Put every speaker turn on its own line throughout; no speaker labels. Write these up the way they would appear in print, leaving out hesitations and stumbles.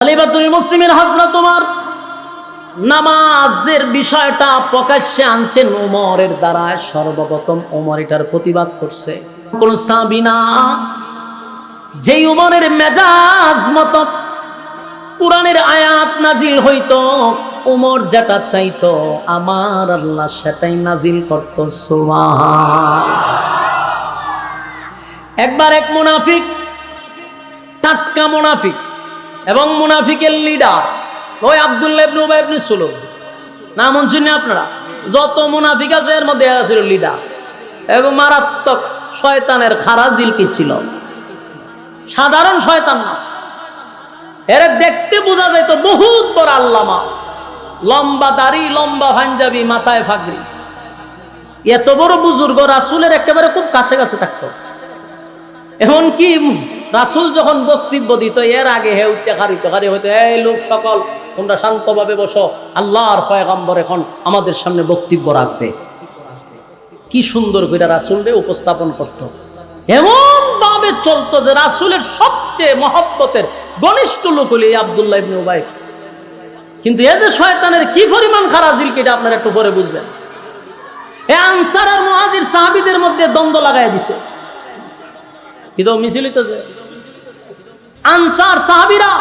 খলিফাতুল মুসলিমিন হযরত ওমর নামাজের বিষয়টা প্রকাশ্যে আনছেন ওমরের দ্বারা। সর্বপ্রথম ওমর এটার প্রতিবাদ করছে। কোন সাহাবী না, যেই ওমরের মেজাজ মতো কুরআনের আয়াত নাজিল হইতো, ওমর যেটা চাইতো আমার আল্লাহ সেটাই নাজিল করতো। সুবহানাল্লাহ। একবার এক মুনাফিক, টাটকা মুনাফিক এবং মুনাফিকের লিডার ওই আব্দুল্লাহ ইবনে উবাই ইবনে সুলুল, নাম শুনেন আপনারা? যত মুনাফিক আছে এর মধ্যে এরা ছিল লিডার। এবং মারাত্মক শয়তানের খারাজিল কি ছিল, সাধারণ শয়তান না। এরা দেখতে বোঝা যাইতো বহুত বড় আল্লামা, লম্বা দাড়ি, লম্বা পাঞ্জাবি, মাথায় ফাগরি। এত বড় বুজুর্গ রাসূলের একেবারে খুব কাছে কাছে থাকতো। এমনকি রাসূল যখন বক্তব্য দিত এর আগে হে উঠতে খারি হইতো, এই লোক সকল তোমরা শান্তভাবে বসো, আল্লাহর পয়গম্বর এখন আমাদের সামনে বক্তব্য রাখবে। কি সুন্দর করে রাসূলকে উপস্থাপন করত। এমন ভাবে চলতো যে রাসূলের সবচেয়ে মহব্বতের ঘনিষ্ঠ লোক হলো এই আব্দুল্লাহ ইবনে উবাই। কিন্তু এই যে শয়তানের কি পরিমাণ খারাজিল, এটা আপনারা একটু পরে বুঝবেন। এই আনসার আর মুহাজির সাহাবীদের মধ্যে দ্বন্দ্ব লাগাই দিছে। কিন্তু মিছিল হইতেছে আনসার সাহাবীরা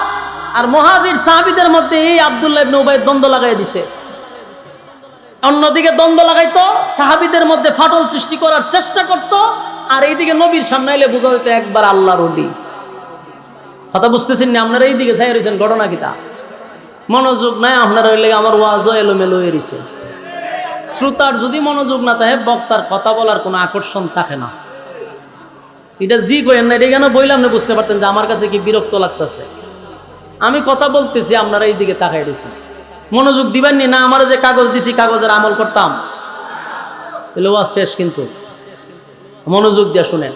আর মুহাজির সাহাবীদের মধ্যে এই আব্দুল্লাহ ইবনে উবাই দ্বন্দ্ব লাগাই দিছে। অন্যদিকে দ্বন্দ্ব লাগাইতো, সাহাবীদের মধ্যে ফাটল সৃষ্টি করার চেষ্টা করত, আর এইদিকে নবীর সামনে এলে বোঝা যেত একবার আল্লাহর ওলি। কথা বুঝতেছেন না? আপনারা এইদিকে চাই রয়েছেন, ঘটনা কিতা মনোযোগ নাই আপনারা, হইলে আমার ওয়াজও এলোমেলো হয়ে রয়েছে। শ্রোতার যদি মনোযোগ না থাকে বক্তার কথা বলার কোনো আকর্ষণ থাকে না। এটা জি করেন না, এটা কেন বললাম না বুঝতে পারতেন যে আমার কাছে কি বিরক্ত লাগতেছে। আমি কথা বলতেছি, আপনারা এই দিকে তাকাই রয়েছেন, মনোযোগ দিবেন না। আমার যে কাগজ দিছি কাগজের আমল করতাম, তাহলে ওয়াজ শেষ। কিন্তু মনোযোগ দিয়ে শুনেন,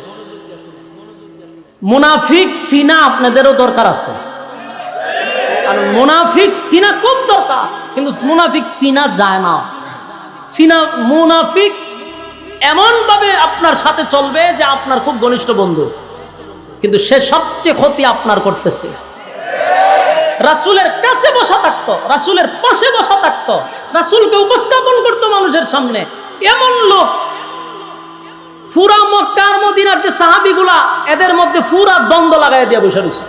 মুনাফিক সিনা আপনাদেরও দরকার আছে, আর মুনাফিক সিনা খুব দরকার। কিন্তু মুনাফিক সিনা যায় না। মুনাফিক এমন ভাবে আপনার সাথে চলবে যে আপনার খুব ঘনিষ্ঠ বন্ধু, কিন্তু সে সবচেয়ে ক্ষতি আপনার করতেছে। রাসূলের কাছে বসা থাকতো, রাসূলের পাশে বসা থাকতো, রাসূলকে উপস্থাপন করতো মানুষের সামনে। এমন লোক পুরা মক্কা আর মদিনার যে সাহাবীগুলা, এদের মধ্যে পুরা দ্বন্দ্ব লাগাই দিয়ে বসে রয়েছে।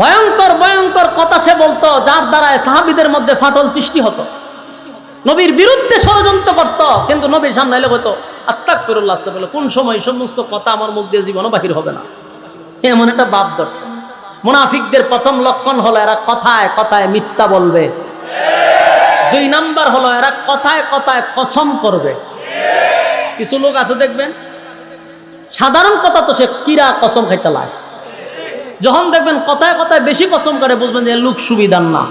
ভয়ঙ্কর ভয়ঙ্কর কথা সে বলতো, যার দ্বারা সাহাবীদের মধ্যে ফাটল সৃষ্টি হতো। নবীর বিরুদ্ধে ষড়যন্ত্র করত, কিন্তু নবীর সামনে এলে হতো আস্তাগফিরুল্লাহ, আস্তাগফিরুল্লাহ। কোন সময় এই সমস্ত কথা আমার মুখ দিয়ে জীবনও বাহির হবে না, এমন একটা ভাব ধরত। মুনাফিকদের প্রথম লক্ষণ হলো এরা কথায় কথায় মিথ্যা বলবে। 2 নাম্বার হলো এরা কথায় কথায় কসম করবে। কিছু লোক আছে দেখবেন, সাধারণ কথা তো সে কিরা কসম খাইতে লাগে। যখন দেখবেন কথায় কথায় বেশি কসম করে, বুঝবেন যে লোক সুবিধার না,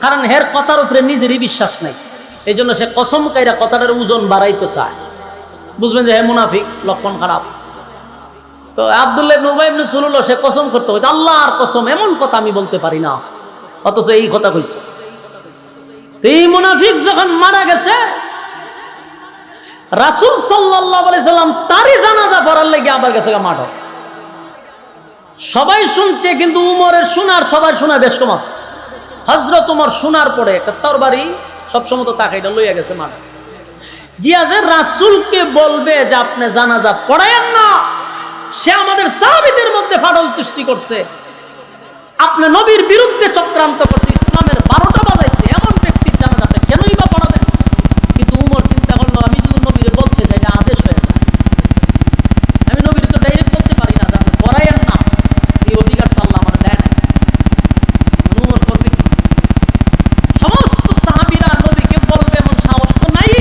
কারণ হের কথার উপরে নিজেরই বিশ্বাস নাই। এই জন্য সে কসম কাইরা কথাটার ওজন বাড়াইতে চায়, বুঝবেন যে হে মুনাফিক, লক্ষণ খারাপ। তো আব্দুল্লাহ ইবনে উবাই ইবনে সুলুল সে কসম করতে হইতো, আল্লাহর কসম এমন কথা আমি বলতে পারি না, অথচ এই কথা কইছে। তো এই মুনাফিক যখন মারা গেছে, রাসূল সাল্লাল্লাহু আলাইহি সাল্লাম তারই জানাজা পড়ার লাগি আবার গেছে মাঠ। সবাই শুনছে, কিন্তু উমরের শোনার সবাই শোনা বেশ কম আছে। হযরত ওমর শোনার পরে একটা তরবারি সবসময় তো তাকে এটা লইয়া গেছে মাঠ গিয়া, যে রাসূলকে বলবে যে আপনি জানাজা পড়ায়েন না, সে আমাদের সাহাবীদের মধ্যে ফাটল সৃষ্টি করছে, আপনি নবীর বিরুদ্ধে চক্রান্ত করছে, ইসলামের 12টা বাজাইছে, এমন ব্যক্তির জানাজাটা কেনই বা পড়াবেন? কিন্তু উমর চিন্তা করলো, আমি যদি নবীরে বলতে যাই এটা আদেশ হয়ে যায়, আমি নবীর তো ডাইরেক্ট বলতে পারি না যে আপনি পড়ায়েন না, এই অধিকার তো আল্লাহ আমার দেয় না। উমর করবে কি? সমস্ত সাহাবীরা নবীকে বলবে এমন সাহস তো নাই।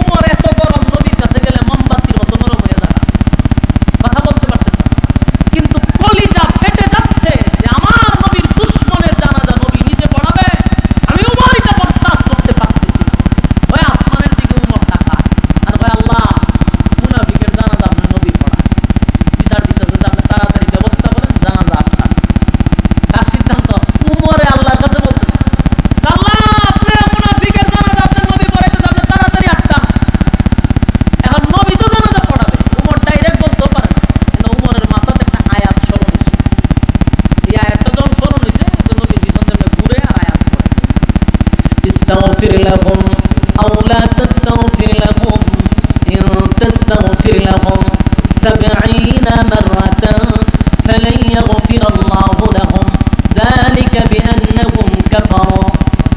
উমর এত গরম, নবীর কাছে গেলে মোমবাতির মতো নরম হয়ে যায়, কথা বলতে পারতেছে না। কিন্তু কলিজা ফেটে যাচ্ছে যে আমার নবীর দুশমনের জানাজা নবী নিজে تستغفر لهم أو لا تستغفر لهم إن تستغفر لهم 70 مرة فلن يغفر الله لهم ذلك بأنهم كفروا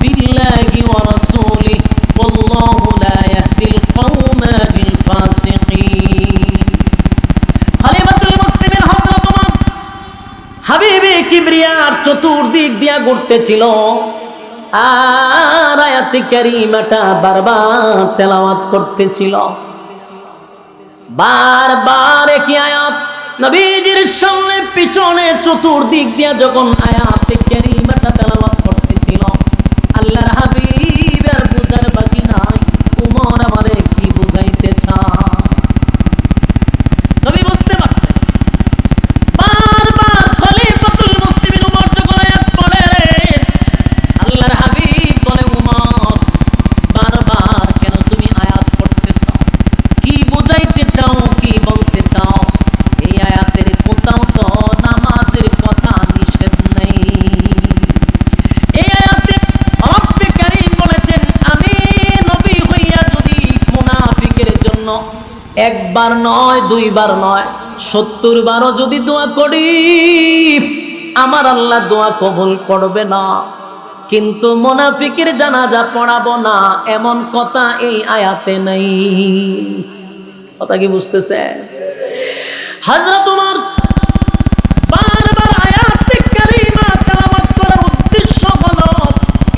بالله ورسوله والله لا يهدي القوم الفاسقين খলিফাতুল মুসলিমিন হযরত ওমর হাবিবে কিবরিয়ার চতুর্দিক দিয়া ঘুরতেছিল আর আয়াতে কারিমাটা বারবার তেলাওয়াত করতেছিল। বারবার একই আয়াত নবীজির সামনে পিছনে চতুর্দিক দিয়া যখন আয়াতে কারিমাটা তেলাওয়াত করতেছিল, আল্লাহর হাবিবের বুঝার বাকি নাই ওমর আমারে কি বুঝাইতে চায়। নবী বুঝতে পারছে। বারবার খলিফাতুল মুসলিমিন ওমর যখন আয়াত পড়ে, আল্লাহর হাবিব বলে ওমর বারবার কেন তুমি আয়াত পড়তেছ, কি বুঝাইতে চাও, কি বলতে চাও? এই আয়াতের কোথাও তো নামাজের কথা নিষেধ নেই। এই আয়াতে রব্বে কারীম বলেছেন আমি নবী হইয়া যদি মুনাফিকের জন্য একবার নয় দুইবার নয় 70 বারও যদি দোয়া করি আমার আল্লাহ দোয়া কবুল করবে না, কিন্তু মুনাফিকের জানাজা পড়াবো না এমন কথা এই আয়াতে নেই। কথা কি বুঝতেছে? হযরত ওমর বারবার আয়াতে কারিমা তেলাওয়াত করার উদ্দেশ্য হলো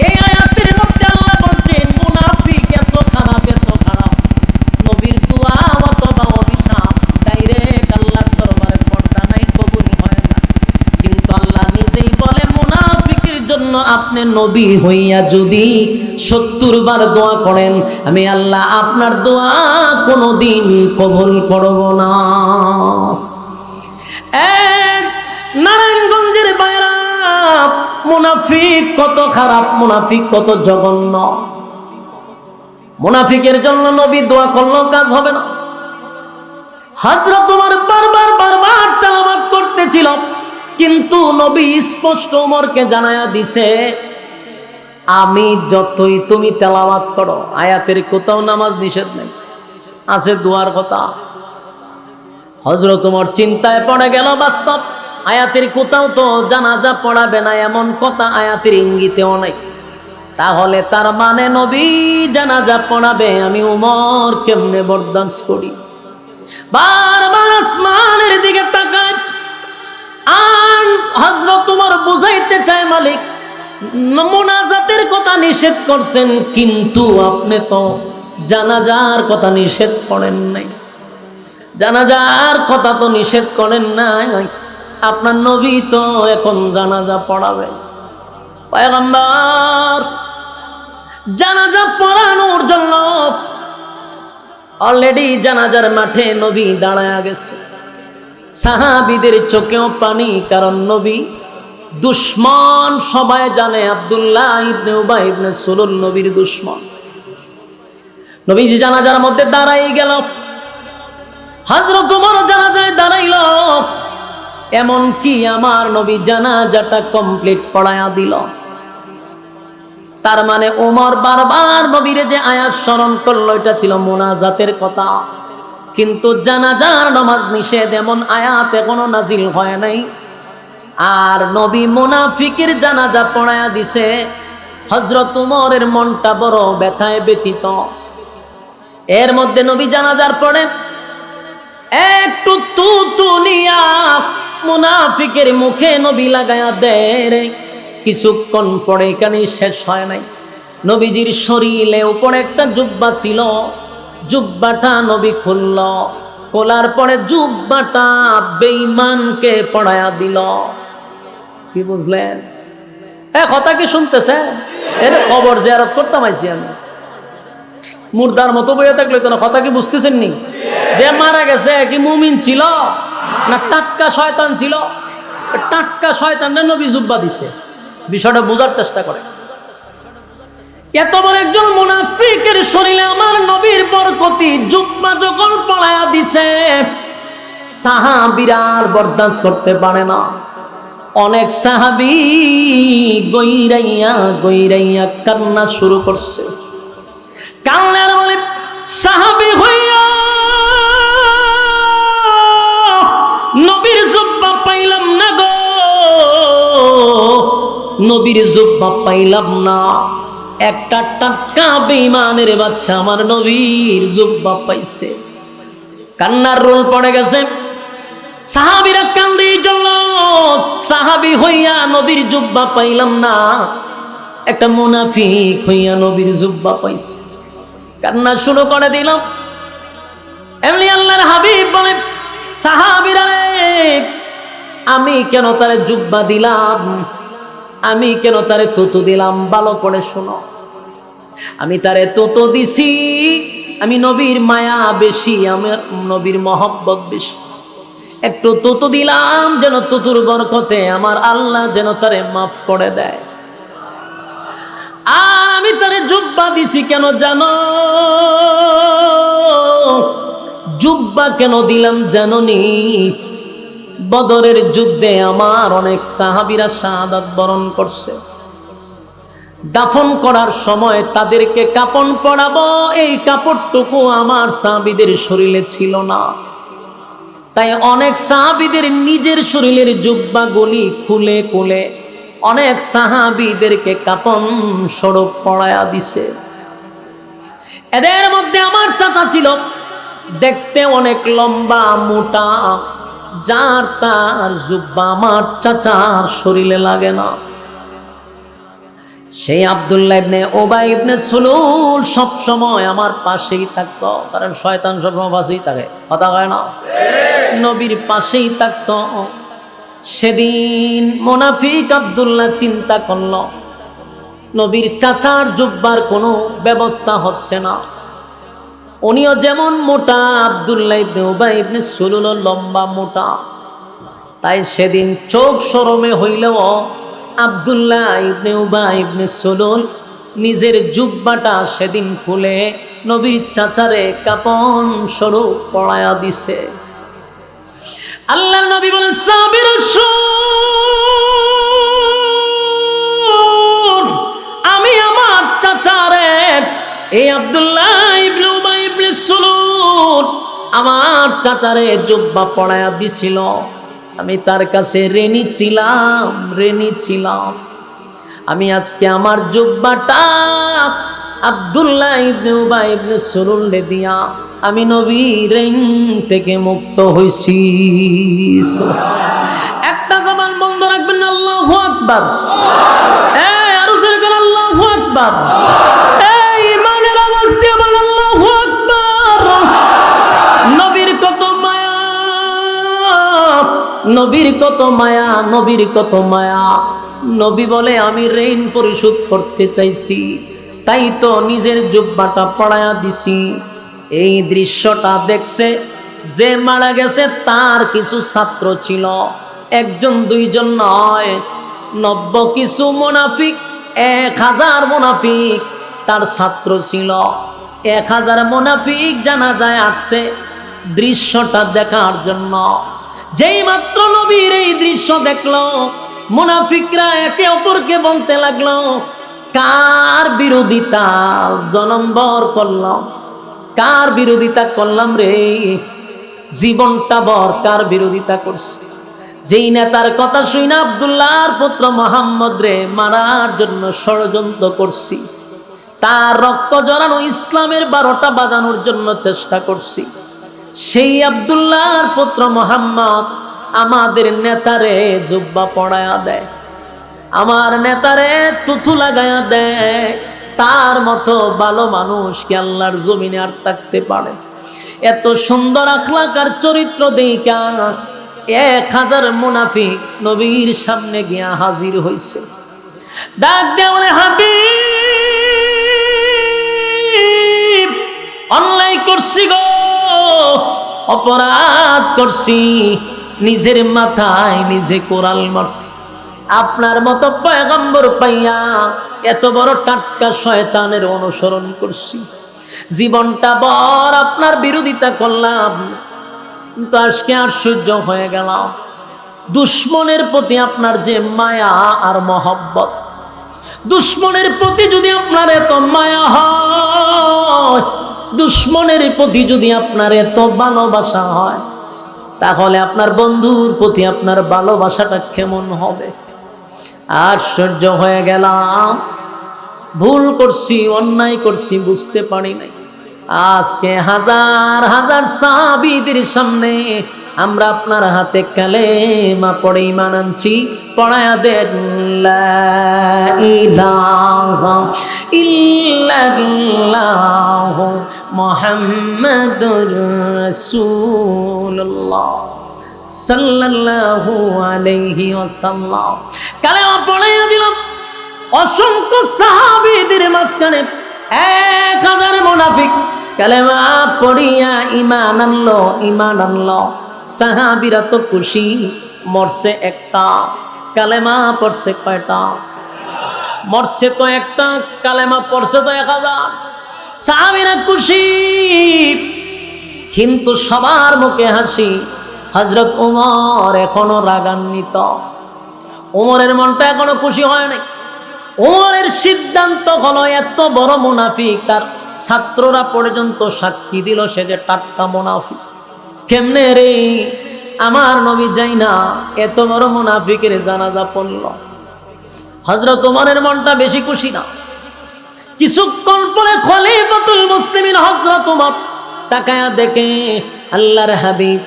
এই আয়াতের মধ্যে আল্লাহ বলছেন মুনাফিক এত খারাপ নবীর দোয়া অথবা অভিশাপ ডাইরেক্ট আল্লাহর দরবারে পড়তা নাই, কবুল হয় না। কিন্তু আল্লাহ নিজেই বলে মুনাফিকের জন্য আপনি নবী হইয়া যদি 70 বার দোয়া করেন আমি আল্লাহ আপনার দোয়া কোনোদিন কবুল করব না। নারায়ণগঞ্জের বাইরা মুনাফিক কত খারাপ, মুনাফিক কত জঘন্য। মুনাফিকের জন্য নবী দোয়া করলেও কাজ হবে না। হযরত ওমর বারবার তেলাওয়াত করতেছিল, কিন্তু নবী স্পষ্ট ওমরকে জানায়া দিছে আমি যতই তুমি তেলাওয়াত করো আয়াতের কোথাও নামাজ নিষেধ নেই, আছে দোয়ার কথা। হযরত ওমর চিন্তায় পড়ে গেল, বাস্তব আয়াতের কোথাও তো জানাজা পড়াবে না এমন কথা আয়াতের ইঙ্গিতেও নাই। তাহলে তার মানে নবী জানাজা পড়াবে, আমি ওমর কেমনে বরদাস্ত করি? বারবার আসমানের দিকে তাকায় আর হযরত ওমর বুঝাইতে চায় মালিক মুনাজাতের কথা নিষেধ করছেন, কিন্তু আপনি তো জানাজার কথা নিষেধ করেন নাই, জানাজার কথা তো নিষেধ করেন নাই, আপনার নবী তো এখন জানাজা পড়াবে। পয়গম্বর জানাজা পড়ানোর জন্য অলরেডি জানাজার মাঠে নবী দাঁড়ায়া গেছে। সাহাবীদের চোখেও পানি, কারণ নবী দুশমন সবাই জানে। আব্দুল্লাহ ইবনে উবাই ইবনে সুলুল নবীর দুশমন। নবীজি জানাজার মধ্যে দাঁড়াই গেল, হযরত ওমর জানাজায় দাঁড়াইল, এমন কি আমার নবী জানাজাটা কমপ্লিট পড়ায়া দিল। তার মানে ওমর বারবার নবীরে যে আয়াত স্মরণ করলো এটা ছিল মুনাজাতের কথা, কিন্তু জানাজার নামাজ নিষেধ এমন আয়াত এখনো নাজিল হয় নাই। আর নবী মুনাফিকের জানাজা পড়ায়া দিছে। হযরত ওমরের মনটা বড় ব্যথায় ব্যথিত। এর মধ্যে নবী জানাজার পরে একটু তুতুনিয়া মুনাফিকের মুখে নবী লাগায়া দেয়। কিছুক্ষণ পরে এখানে শেষ হয় নাই, নবীজির শরীরে উপরে একটা জুব্বা ছিল, জুব্বাটা নবী খুলল, খোলার পরে জুব্বাটা বেঈমানকে পড়ায়া দিল। কি বুঝলেন? কথা কি শুনতেছে? এর কবর জিয়ারত করতাম আইছি আমি, মুর্দার মতো বইয়া থাকলে তো না। কথা কি বুঝতেছেন নি? যে মারা গেছে কি মুমিন ছিল না টাটকা শয়তান ছিল? টাটকা শয়তানরা নবী জুব্বা দিছে। বিষয়টা বোঝার চেষ্টা করে। এত বড় একজন মুনাফিকের শরীরে আমার নবীর বরকতি জুব্বা যখন পড়ায়া দিছে, সাহাবীরা আর বরদাস্ত করতে পারে না। অনেক সাহাবী গইরাইয়া কান্না শুরু করছে। কান্নার বলে সাহাবী হইয়া নবীর জুব্বা পাইলাম না গো, নবীর জুব্বা পাইলাম না। একটা টাটকা বেঈমানের বাচ্চা আমার নবীর জুব্বা পাইছে। কান্নার রোল পড়ে গেছে। সাহাবীরা কান্দি জন্য, সাহাবী হইয়া নবীর জুব্বা পাইলাম না, একটা মুনাফিক হইয়া নবীর জুব্বা পাইছে। কান্না শুরু করে দিলাম। এমনি আল্লাহর হাবিব বলে, সাহাবীরা রে, আমি কেন তারে জুব্বা দিলাম, আমি কেন তারে তুতু দিলাম, ভালো করে শোনো। আমি তারে তুতু দিছি, আমি নবীর মায়া বেশি, আমার নবীর মহব্বত বেশি। একটু তুতু দিলাম যেন তুতুর বরকতে আমার আল্লাহ যেন তারে মাফ করে দেয়। আর আমি তারে জুব্বা দিছি কেন জানো? জুব্বা কেন দিলাম জানোনি? বদরের যুদ্ধে আমার অনেক সাহাবীরা শাহাদাত বরণ করছে। দাফন করার সময় তাদেরকে কাপন পরাবো, এই কাপড়টুকু আমার সাহাবীদের শরীরে ছিল না। তাই অনেক সাহাবীদের নিজের শরীরের জুব্বাগুলি খুলে খুলে অনেক সাহাবীদেরকে কাপন স্বরূপ পরায়া দিছে। এদের মধ্যে আমার চাচা ছিল, দেখতে অনেক লম্বা মোটা, যার তার জুব্বা আমার চাচার শরীরে লাগে না। সেই আব্দুল্লাহ ইবনে উবাই ইবনে সুলুল সব সময় আমার পাশেই থাকতো, কারণ শয়তান সবসময় পাশেই থাকে, কথা কয় না, নবীর পাশেই থাকতো। সেদিন মুনাফিক আব্দুল্লাহ চিন্তা করল, নবীর চাচার জুব্বার কোনো ব্যবস্থা হচ্ছে না। উনিও যেমন মোটা, আব্দুল্লাহ ইবনে উবাই ইবনে সুলুল লম্বা মোটা। তাই সেদিন চোখ শরমে হইলেও আব্দুল্লাহ ইবনে উবাই ইবনে সুলুল নিজের জুব্বাটা সেদিন খুলে নবীর চাচারে কাপন স্বরূপ পরায়া দিছে। আল্লাহর নবী বলেন, সাবির শুন, আমি আমার চাচারে, এই আব্দুল্লাহ ইবনে উবাই ইবনে সুলুল আমার চাচারে জুব্বা পরায়া দিছিল। আমি তার কাছে ঋণী ছিলাম। আমি আজকে আমার জুব্বাটা আব্দুল্লাহ ইবনে উবাই ইবনে সুলুল দিয়া আমি নবীর ঋণ থেকে মুক্ত হইছি। একটা জবান বন্ধ রাখবেন, আল্লাহু আকবার। আরো জোরে করে আল্লাহু আকবার। ইমানের আওয়াজ দিয়ে বলেন আল্লাহু আকবার। নবীর কত মায়া, নবীর কত মায়া, নবীর কত মায়া। নবী বলে, আমি ঋণ পরিশোধ করতে চাইছি, তাই তো নিজের জুব্বাটা পরায়া দিছি। এই দৃশ্যটা দেখছে যে মারা গেছে তার কিছু ছাত্র ছিল, একজন দুইজন নয়, 90 কিছু মুনাফিক, 1000 মুনাফিক তার ছাত্র ছিল। 1000 মুনাফিক জানাজায় আসছে দৃশ্যটা দেখার জন্য। যেই মাত্র নবীর এই দৃশ্য দেখলো, মুনাফিকরা একে অপরকে বলতে লাগলো, কার বিরোধিতা জনম্বর করলাম, কার বিরোধিতা করলাম রে, জীবনটা বর কার বিরোধিতা করছে। যেই নেতার কথা শুনে আব্দুল্লাহর পুত্র মুহাম্মদ রে মারার জন্য ষড়যন্ত্র করছি, তার রক্ত জড়ানো ইসলামের 12টা বাজানোর জন্য চেষ্টা করছি, সেই আব্দুল্লাহর পুত্র মুহাম্মদ আমাদের নেতারে জুব্বা পরায়া দেয়, আমার নেতারে তুতু লাগায়া দেয়। তার মতো ভালো মানুষ কি আল্লাহর জমিনে আর থাকতে পারে? এত সুন্দর আখলাক আর চরিত্র দেখা 1000 মুনাফিক নবীর সামনে গিয়া হাজির হইছে। ডাক দেয়া বলে, হাবিব, অন্যায় করছি গো, অপরাধ করছি, নিজের মাথায় নিজে কোরাল মারছি। আপনার মতো পয়গম্বর পাইয়া এত বড় টাটকা শয়তানের অনুসরণ করছি, জীবনটা বর আপনার বিরোধিতা করলাম, কিন্তু আজকে আশ্চর্য হয়ে গেলাম। দুশ্মনের প্রতি আপনার যে মায়া আর মহব্বত, দুশ্মনের প্রতি যদি আপনার এত মায়া হয়, দুশ্মনের প্রতি যদি আপনার এত ভালোবাসা হয়, তাহলে আপনার বন্ধুর প্রতি আপনার ভালোবাসাটা কেমন হবে? আশ্চর্য হয়ে গেলাম, ভুল করছি, অন্যায় করছি, বুঝতে পারি নাই। আজকে হাজার হাজার সাহাবীদের সামনে আমরা আপনার হাতে কালেমা পড়ে ঈমান আনছি। পড়ায়া দেন লা ইলাহা ইল্লাল্লাহু মুহাম্মাদুর রাসূলুল্লাহ সাল্লাল্লাহু আলাইহি ওয়াসাল্লাম। কালেমা পড়ায়া দিলাম। অসংখ্য সাহাবীদের মাঝখানে 1000 মুনাফিক কালেমা পড়িয়া ঈমান আনলো। সাহাবীরা তো খুশি, মরছে একটা, কালেমা পড়ছে কয়টা? মরছে তো একটা, কালেমা পড়ছে তো 1000। সাহাবীরা খুশি, কিন্তু সবার মুখে হাসি। হযরত ওমর এখনো রাগান্বিত। ওমরের মনটা এখনো খুশি হয় নাই। ওমরের সিদ্ধান্ত হলো, এত বড় মুনাফিক, তার ছাত্ররা পর্যন্ত সাক্ষী দিল সে যে টাটকা মুনাফিক। কেমনে রে আমার নবী যাই না এত বড় মুনাফিকের জানাজা পড়ল। হযরত ওমরের মনটা বেশি খুশি না। কিছুক্ষণ পরে খলিফাতুল মুসলিমিন হযরত ওমর তাকায়া দেখে আল্লাহর হাবিব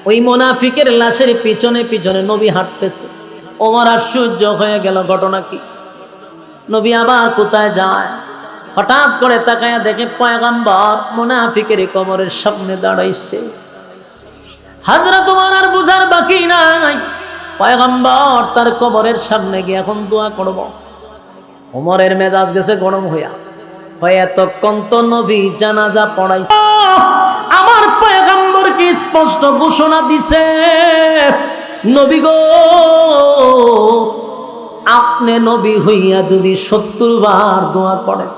ওই মুনাফিকের লাশের পিছনে পিছনে নবী হাঁটতেছে। ওমর আশ্চর্য হয়ে গেল, ঘটনা কি? নবী আবার কোথায় যায়? হঠাৎ করে তাকায়া দেখে পয়গম্বর মুনাফিকের কবরের সামনে দাঁড়াইছে। হযরত ওমর আর বুঝার বাকি নাই, পয়গম্বর তার কবরের সামনে গিয়ে এখন দোয়া করব। ওমরের মেজাজ গেছে গরম হইয়া, এতক্ষণ তো নবী জানাজা পড়াইছে, আমার পয়গম্বরকে স্পষ্ট ঘোষণা দিছে, নবী গো আপনি নবী হইয়া যদি 70 বার দোয়া করেন,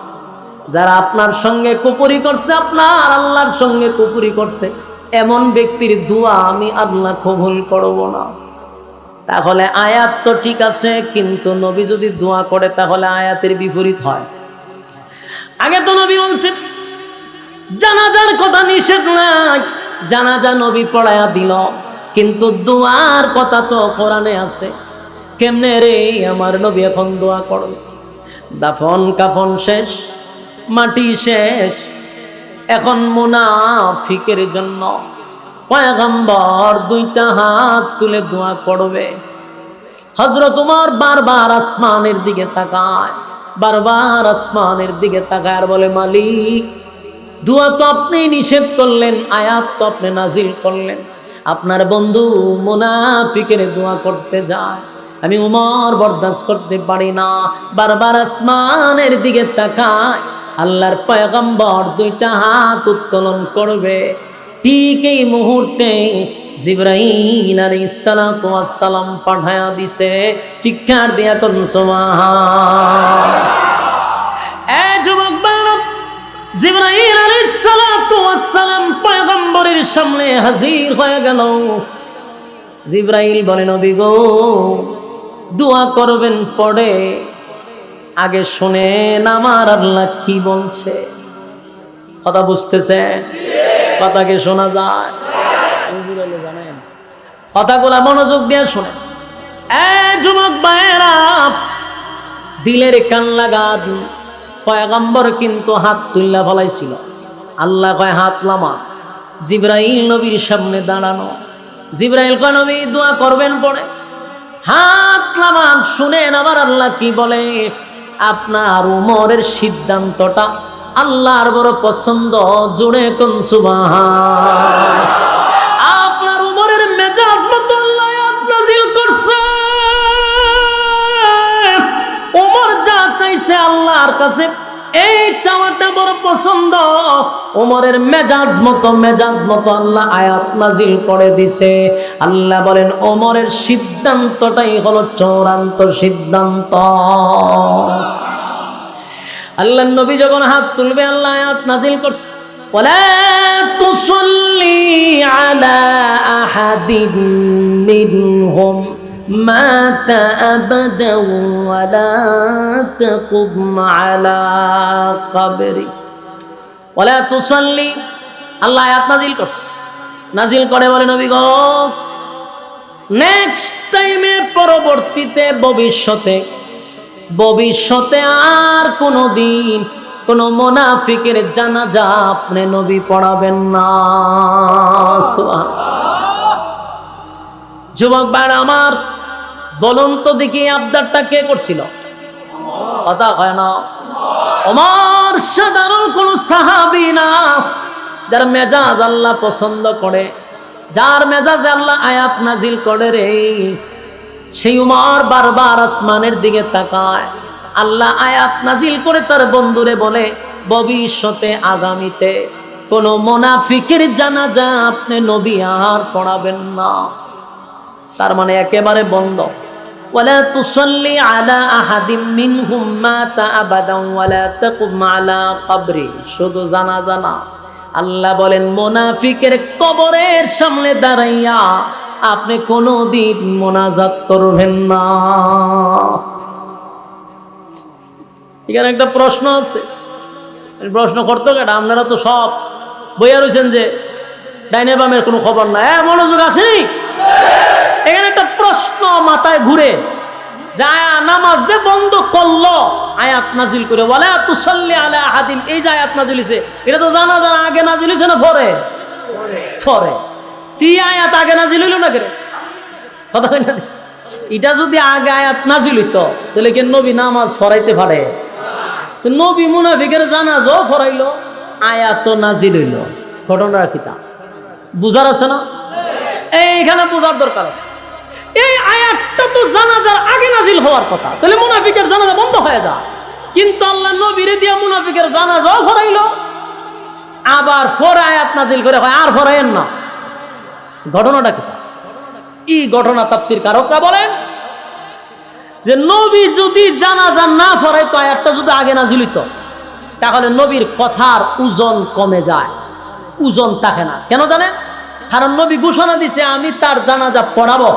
যারা আপনার সঙ্গে কুপুরি করছে, আপনার আল্লাহর সঙ্গে কুপুরি করছে, এমন ব্যক্তির দোয়া আমি আল্লাহ কবুল করব না। তাহলে আয়াত তো ঠিক আছে, কিন্তু নবী যদি দোয়া করে তাহলে আয়াতের বিপরীত হয়। আগে তো নবী বলছে জানাজার কথা নিষেধ নাই, জানাজা নবী পড়ায়া দিল, কিন্তু দোয়ার কথা তো কোরআনে আছে। কেমনে রে আমার নবী এখন দোয়া করবে? দাফন কাফন শেষ, মাটি শেষ, এখন মুনাফিকের জন্য পয়গম্বর 2টা হাত তুলে দোয়া করবে। হযরত ওমর বারবার আসমানের দিকে তাকায়, বারবার আসমানের দিকে তাকায় আর বলে, মালিক দোয়া তো আপনি নিষেধ করলেন, আয়াত তো আপনি নাজিল করলেন, আপনার বন্ধু মুনাফিকের দোয়া করতে যায়, আমি ওমর বরদাস্ত করতে পারি না। বারবার আসমানের দিকে তাকায়, আল্লাহর পয়গম্বর 2টা হাত উত্তোলন করবে। ঠিক এই মুহূর্তে জিবরাইল আলাইহিস সালাতু ওয়াস সালাম পাঠায়া দিছে। চিৎকার দিয়া কোন সুবহান। এ যুবক বাবা, জিবরাইল আলাইহিস সালাতু ওয়াস সালাম পয়গম্বরের সামনে হাজির হয়ে গেল। জিবরাইল বলে, নবী গো দোয়া করবেন পড়ে আগে শুনেন আমার আল্লাহ কি বলছে। কথা বুঝতেছে? কথাকে শোনা যায়? জানেন কথাগুলা মনোযোগ দিয়ে শোনেন। যুবক ভাইয়েরা, দিলের কান লাগান। পয়গম্বর কিন্তু হাত তুল্লা ফলাইছিল। আল্লাহ কয় হাত লামা। জিবরাইল নবীর সামনে দাঁড়ানো। জিবরাইল কয় নবী দোয়া করবেন পড়ে, হাত লামান। শুনেন আমার আল্লাহ কি বলে। আপনার উমরের সিদ্ধান্তটা আল্লাহর বড় পছন্দ, জোরে কোন সুবহান। আপনার উমরের মেজাজ মতো আল্লাহ আয়াত নাযিল করছে। উমর যা চাইছে আল্লাহর কাছে এই চাওয়াটা বড় পছন্দ। উমরের মেজাজ মতো আল্লাহ আয়াত নাযিল করে দিছে। আল্লাহ বলেন ওমরের সিদ্ধান্তটাই হলো চূড়ান্ত সিদ্ধান্ত। আল্লাহর নবী যখন হাত তুলবে আল্লাহ আয়াত নাযিল করছে, ওয়ালা তুসাল্লি আলা আহাদিন মিনহুম مات أبدا ولا تقم على قبري ولا تصلي আল্লাহ আয়াত নাজিল করছে নাজিল করে বলে নবী গো নেক্সট টাইমে পরবর্তীতে ভবিষ্যতে আর কোনো দিন কোন মুনাফিকের জানাজা আপনি নবী পড়াবেন না। যুবক ভাই আমার বলুন তো দেখি আবদারটা কে করছিল? কথা হয় না। ওমর সাধারণ কোন সাহাবী না, যার মেজাজ আল্লাহ পছন্দ করে, যার মেজাজে আল্লাহ আয়াত নাজিল করে রে, সেই উমর বারবার আসমানের দিকে তাকায়। আল্লাহ আয়াত নাজিল করে তার বন্ধুরে বলে ভবিষ্যতে আগামীতে কোন মুনাফিকের জানাজা আপনি নবী আর পড়াবেন না। তার মানে একেবারে বন্ধ। ওয়ালা তুসাল্লি আলা আহাদিম মিনহুম মাতা আবাদান ওয়ালা তাকুম আলা কবরি। শুধু জানাজা না, আল্লাহ বলেন মুনাফিকের কবরের সামনে দাঁড়াইয়া আপনি কোনোদিন মোনাজাত করবেন না। এখানে একটা প্রশ্ন আছে, প্রশ্ন করতে গেলে আপনারা তো সব বইয়া রয়েছেন যে ডাইনে বামের কোনো খবর নাই। মনোযোগ আসেনি? এখানে একটা প্রশ্ন মাথায় ঘুরে যে নামাজ দে বন্ধ করলো আয়াত নাজিল করে ওয়ালা তুসাল্লি আলা আহাদিন, এই যে আয়াত নাজিল হইছে এটা তো জানাজার আগে নাজিল হইছে না পরে? পরে। তি আয়াত আগে নাজিল হইল না কেরে? কথা কই না? এটা যদি আগে আয়াত নাজিল হইতো তাহলে কি নবী নামাজ পড়াইতে পারে? তো নবী মুনাফিকের জানাজাও পড়াইলো, আয়াত নাজিল হইল। ঘটনা কিতা বুঝার আছে না? এইখানে বোঝার দরকার আছে। এই আয়াতটা তো জানাজার আগে নাজিল হওয়ার কথা, তাহলে মুনাফিকের জানাজা বন্ধ হয়ে যায়। কিন্তু আল্লাহ নবীরে দিয়া মুনাফিকের জানাজাও পড়াইলো, আবার পরে আয়াত নাজিল করে হয় আর পড়াইেন না। ঘটনাটা কি? এই ঘটনা তাফসীর কারকরা বলেন যে নবী যদি জানাজা না পড়াইতো, আয়াতটা যদি আগে নাজিল হইতো, তাহলে নবীর কথার ওজন কমে যায়, ওজন থাকে না। কেন জানেন? কারণ নবী ঘোষণা দিচ্ছে আমি তার জানাজা পড়াবো।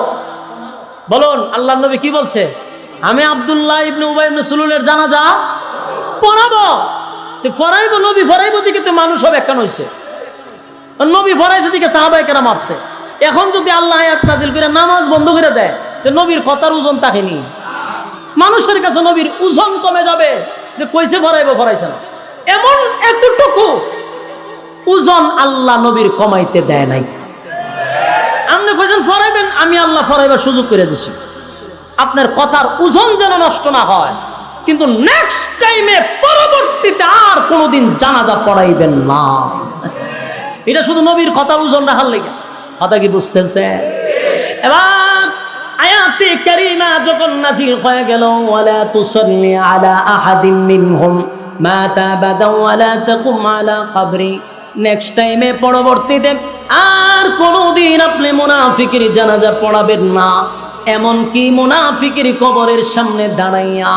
বলুন আল্লাহ নবী কি বলছে? আমি আব্দুল্লাহ ইবনে উবাই ইবনে সুলুলের জানাজা পড়াবো। তো পড়াইবো, নবী পড়াইবো দিকে তো মানুষ সব একখান হইছে। নবী পড়াইছে দিকে সাহাবায়ে কেরাম মারছে। এখন যদি আল্লাহ আয়াত নাজিল করে নামাজ বন্ধ করে দেয়, তো নবীর কথার ওজন থাকেনি। মানুষের কাছে নবীর ওজন কমে যাবে যে কইছে পড়াইবো, পড়াইছে না। এমন এতটুকু ওজন আল্লাহ নবীর কমাইতে দেয় নাই। আপনি কইছেন ফরাইবেন, আমি আল্লাহ ফরাইবার সুযোগ করে দিছি, আপনার কথার ওজন যেন নষ্ট না হয়। কিন্তু নেক্সট টাইমে পরবর্তীতে আর কোনোদিন জানাজা পড়াইবেন না। এটা শুধু নবীর কথার ওজন রাখার লেগে। কথা কি বুঝতেছে? এবার আয়াতে কারিমা যখন নাজিল হয়ে গেল ওয়ালা তুসাল্লি আলা আহাদিম মিনহুম মাতা আবাদান ওয়ালা তাকুম আলা কবরি, নেক্সট টাইমে পরবর্তীতে আর কোনোদিন আপনি মুনাফিকের জানাজা পড়াবেন না। এমনকি মুনাফিকের কবরের সামনে দাঁড়াইয়া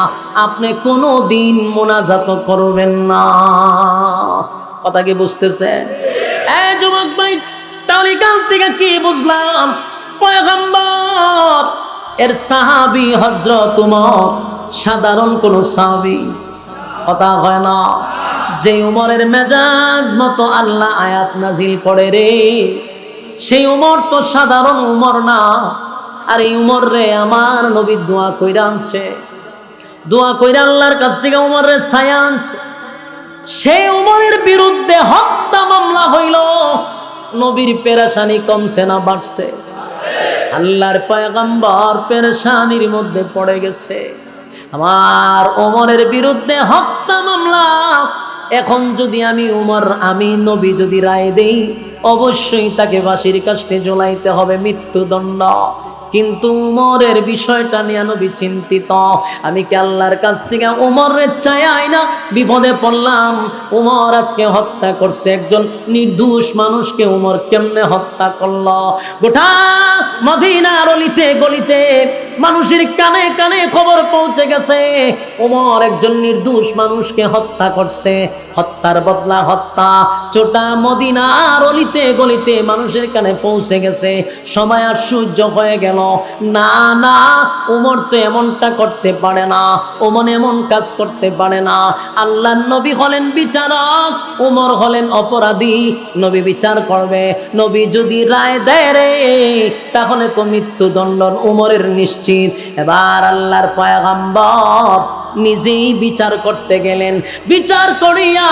আপনি কোনোদিন মোনাজাত করবেন না। কথা কি বুঝতেছে? এই যুবক ভাই, তাহলে কাল থেকে কি বুঝলাম? পয়গম্বর এর সাহাবী হযরত উমর সাধারণ কোন সাহাবী কথা হয় না। যে উমরের মেজাজ মতো আল্লাহ আয়াত নাজিল করে রে, সেই উমর তো সাধারণ উমর না। আর এই উমর রে আমার নবী দোয়া কইরা আনছে, দোয়া কইরা আল্লাহর কাছ থেকে উমর রে ছায়া আনছে। সেই উমরের বিরুদ্ধে হত্যা মামলা হইল। নবীর পেরেশানি কমছে না বাড়ছে? আল্লাহর পয়গম্বর পেরেশানির মধ্যে পড়ে গেছে। আমার ওমরের বিরুদ্ধে হত্যা মামলা। এখন যদি আমি নবী যদি রায় দেই, অবশ্যই তাকে ফাঁসির কাস্টে ঝুলাইতে হবে, মৃত্যুদণ্ড। কিন্তু উমরের বিষয়টা নিয়ে নবী চিন্তিত। আমি কি আল্লাহর কাছ থেকে উমরের চাই না? বিপদে পড়লাম। উমর আজকে হত্যা করছে একজন নির্দোষ মানুষকে। উমর কেমনে হত্যা করল? গোটা মদিনার অলিতে গলিতে মানুষের কানে কানে খবর পৌঁছে গেছে ওমর একজন নির্দোষ মানুষকে হত্যা করছে, হত্যার বদলা হত্যা, চোটা মদিনার অলিতে গলিতে মানুষের কানে পৌঁছে গেছে। সময় আর সূর্য হয়ে গেল, না না ওমর তো এমনটা করতে পারে না, ওমর এমন কাজ করতে পারে না। আল্লাহর নবী হলেন বিচারক, ওমর হলেন অপরাধী, নবী বিচার করবে। নবী যদি রায় দেয় রে তাহলে তো মৃত্যুদণ্ড ওমরের নিশ্চিত। এবার আল্লাহর পয়গম্বর নিজেই বিচার করতে গেলেন, বিচার করিয়া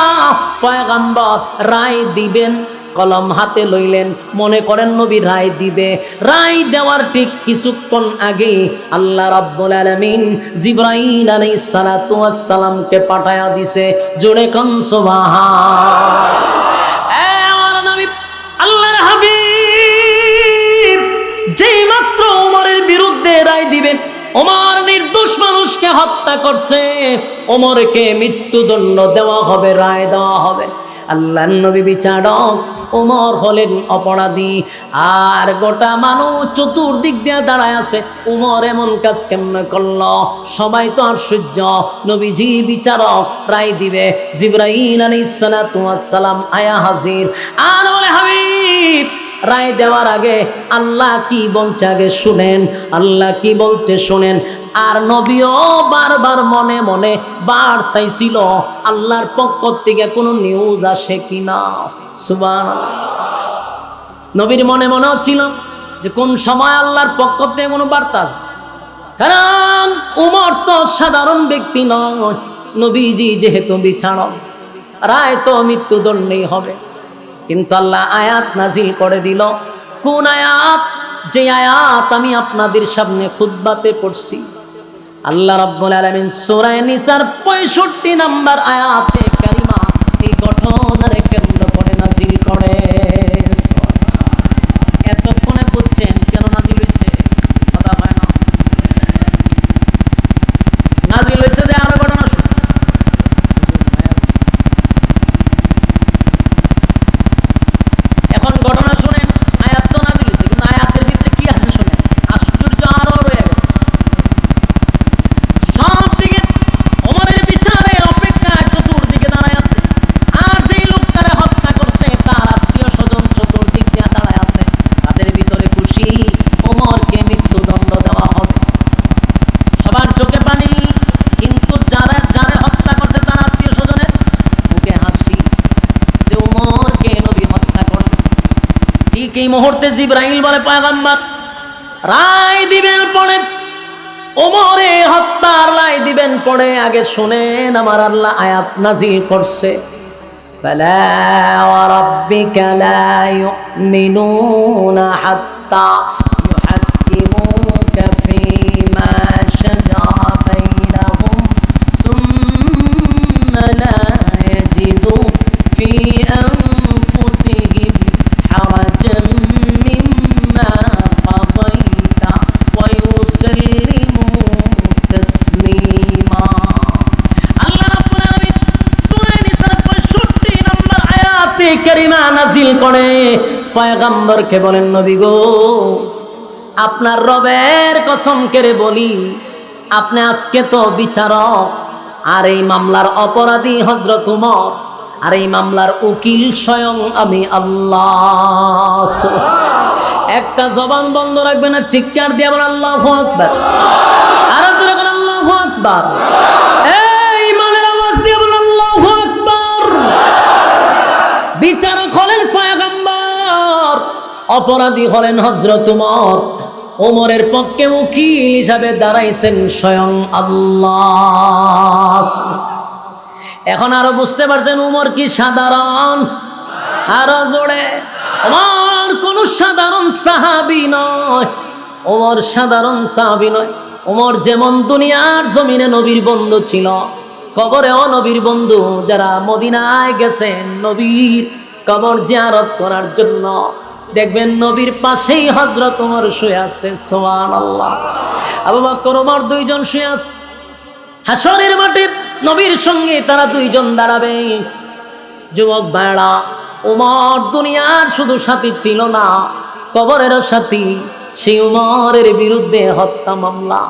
পয়গম্বর রায় দিবেন, কলম হাতে লইলেন, মনে করেন নবী রায় দিবে। রায় দেওয়ার ঠিক কিছুক্ষণ আগে আল্লাহ রাব্বুল আলামিন জিবরাইল আলাইহিস সালাতু ওয়াস সালামকে পাঠায়া দিছে। জোরে কোন সুবহান। আমার নবী আল্লাহর হাবিব যেই মাত্র ওমরের বিরুদ্ধে রায় দিবেন, ওমর নির্দোষ মানুষকে হত্যা করছে, ওমরকে মৃত্যুদণ্ড দেওয়া হবে, রায় দেওয়া হবে। আল্লাহর নবী বিচারক, ওমর হলেন অপরাধী, আর গোটা মানুষ চতুর্দিক দিয়ে দাঁড়ায় আছে, ওমর এমন কাজ কেমনে করলো? সবাই তো আশ্চর্য। নবীজি বিচারক, রায় দিবে। জিবরাইল আলাইহিস সালাতু ওয়াস সালাম আয়া হাজির, আর বলে হাবিব রায় দেওয়ার আগে আল্লাহ কি বলছে আগে শুনেন, আল্লাহ কি বলছে শুনেন। আর নবীও বারবার মনে মনে বার চাইছিল আল্লাহর পক্ষ থেকে কোনো নিউজ আসে কিনা। সুবহানাল্লাহ। নবীর মনে মনে ছিল যে কোন সময় আল্লাহর পক্ষ থেকে কোনো বার্তা, কারণ ওমর তো সাধারণ ব্যক্তি নয়, নবীজি যেহেতু বিচারক, রায় তো মৃত্যুদণ্ডই হবে। কিন্তু আল্লাহ আয়াত নাজিল করে দিল। কোন আয়াত? যে আয়াত আমি আপনাদের সামনে খুতবাতে পড়ছি। আল্লাহ রাব্বুল আলামিন সূরা নিসার 65 নম্বর আয়াতে কারিমা এই ঘটনার কেন্দ্র করে নাজিল করে। এতক্ষণে বুঝছেন কেন নাজিল হয়েছে? কথা হয় না, নাজিল হয়েছে যে আরো ঘটনা শুনুন। এখন ঘটনা শুনেন, আয়াত তো নাজিল হয়েছে, কিন্তু আয়াতের ভিতরে কি আছে শুনেন, আশ্চর্য আরো রয়ে গেছে। সব দিকে ওমরের বিচারের অপেক্ষায় চতুর্দিকে দাঁড়ায় আছে, আর যেই লোকটারে হত্যা করছে তার আত্মীয় স্বজন চতুর্দিক দিয়ে দাঁড়ায় আছে। তাদের ভিতরে খুশি, ওমরকে মৃত্যুদণ্ড দেওয়া হবে। সবার চোখে পানি, কিন্তু যারা যারা হত্যা করছে তার আত্মীয় স্বজনের মুখে হাসি, যে ওমরকে নবী হত্যা করবে। ঠিক এই মুহূর্তে জিবরাইল বলে পয়গম্বর রায় দিবেন পড়ে, ওমরে হত্যার রায় দিবেন পড়ে আগে শুনেন আমার আল্লাহ আয়াত নাজিল করছে। ফালা ওয়া রাব্বিকা লা ইউমিনুনা হাত্তা ইউহাক্কিমুকা ফীমা শাজারা বাইনাহুম সুম্মা লা ইয়াজিদু ফী আনফুসিহিম হারাজান মিম্মা কাদাইতা ওয়া ইউসাল্লিমু তাসলিমা। আল্লাহ রাব্বুল আলামিন সূরা নিসার 65 নম্বর আয়াতে কারিমা নাজিল করে পয়গম্বরকে বলেন, নবী গো আপনার রবের কসম করে বলি, আপনি আজকে তো বিচারক, আর এই মামলার অপরাধী হযরত ওমর, আর এই মামলার উকিল স্বয়ং আমি আল্লাহ। একটা জবান বন্ধ রাখবে না, চিৎকার দিয়ে বলেন আল্লাহু আকবার। আর জোরে বলেন আল্লাহু আকবার। এই মানের আওয়াজ দিয়ে বলেন আল্লাহু আকবার। বিচারক হলেন পয়গম্বর, অপরাধী হলেন হযরত ওমর। ওমরের পক্ষে উকিল হিসাবে দাঁড়াইছেন স্বয়ং আল্লাহ। এখন আরো বুঝতে পারছেন ওমর কি সাধারণ? আরো জোরে, ওমর কোন সাধারণ সাহাবী নয়, ওমর সাধারণ সাহাবী নয়। ওমর যেমন দুনিয়ার জমিনে নবীর বন্ধু ছিল, কবরেও নবীর বন্ধু। যারা মদিনায় গেছেন নবীর কবর জিয়ারত করার জন্য, দেখবেন নবীর পাশেই হযরত ওমর শুয়ে আছে। সুবহানাল্লাহ। আবু বকর ওমর দুইজন শুয়ে আছে। হাসরের মাঠে নবীর সঙ্গে তারা দুইজন দাঁড়াবে। যুবক ভাইরা, ওমর দুনিয়ার শুধু সাথী ছিল না, কবরেরও সাথী। সেই ওমরের বিরুদ্ধে হত্যা মামলা,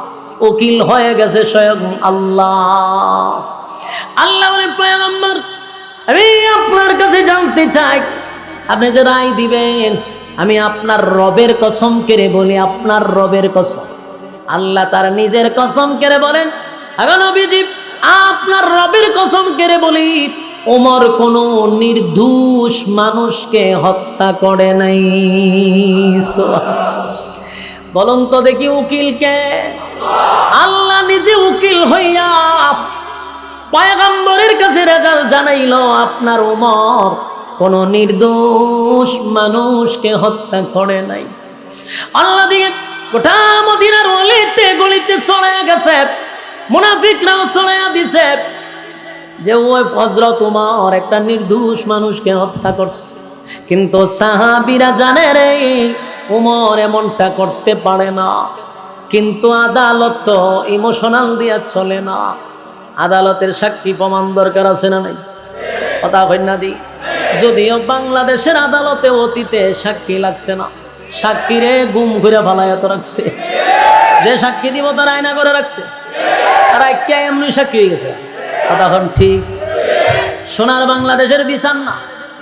উকিল হয়ে গেছে স্বয়ং আল্লাহ। আল্লাহ বলেন পয়গম্বর আমি আপনার কাছে জানতে চাই, আপনি যে রায় দিবেন আমি আপনার রবের কসম করে বলি, আপনার রবের কসম। আল্লাহ তার নিজের কসম করে বলেন, আগো নবীজি আপনার রবের কসম করে বলি, ওমর কোন নির্দোষ মানুষকে হত্যা করে নাই। বলুন তো দেখি উকিলকে? আল্লাহ নিজে উকিল হইয়া পয়গম্বরের কাছে রেজাল্ট জানাইল, আপনার ওমর কোন নির্দোষ মানুষকে হত্যা করে নাই। আল্লাহ দিকে গোটা মদিনার অলিতে গলিতে ছড়াইয়া গেছে, মুনাফিকরাও ছড়াইয়া দিছে যে ওই হযরত ওমর একটা নির্দোষ মানুষকে হত্যা করছে। কিন্তু সাহাবীরা জানে রে ওমর এমনটা করতে পারে না। কিন্তু আদালত তো ইমোশনাল দিয়া চলে না, আদালতের সাক্ষী প্রমাণ দরকার আছে না নাই? কথা কই না দি? যদিও বাংলাদেশের আদালতে অতীতে সাক্ষী লাগছে না, সাক্ষীরে গুম করে ভালায় তো রাখছে, যে সাক্ষী দিব তার আয়না করে রাখছে, তারা কে এমনি সাক্ষী হয়ে গেছে। কথা ঠিক? সোনার বাংলাদেশের বিচার না,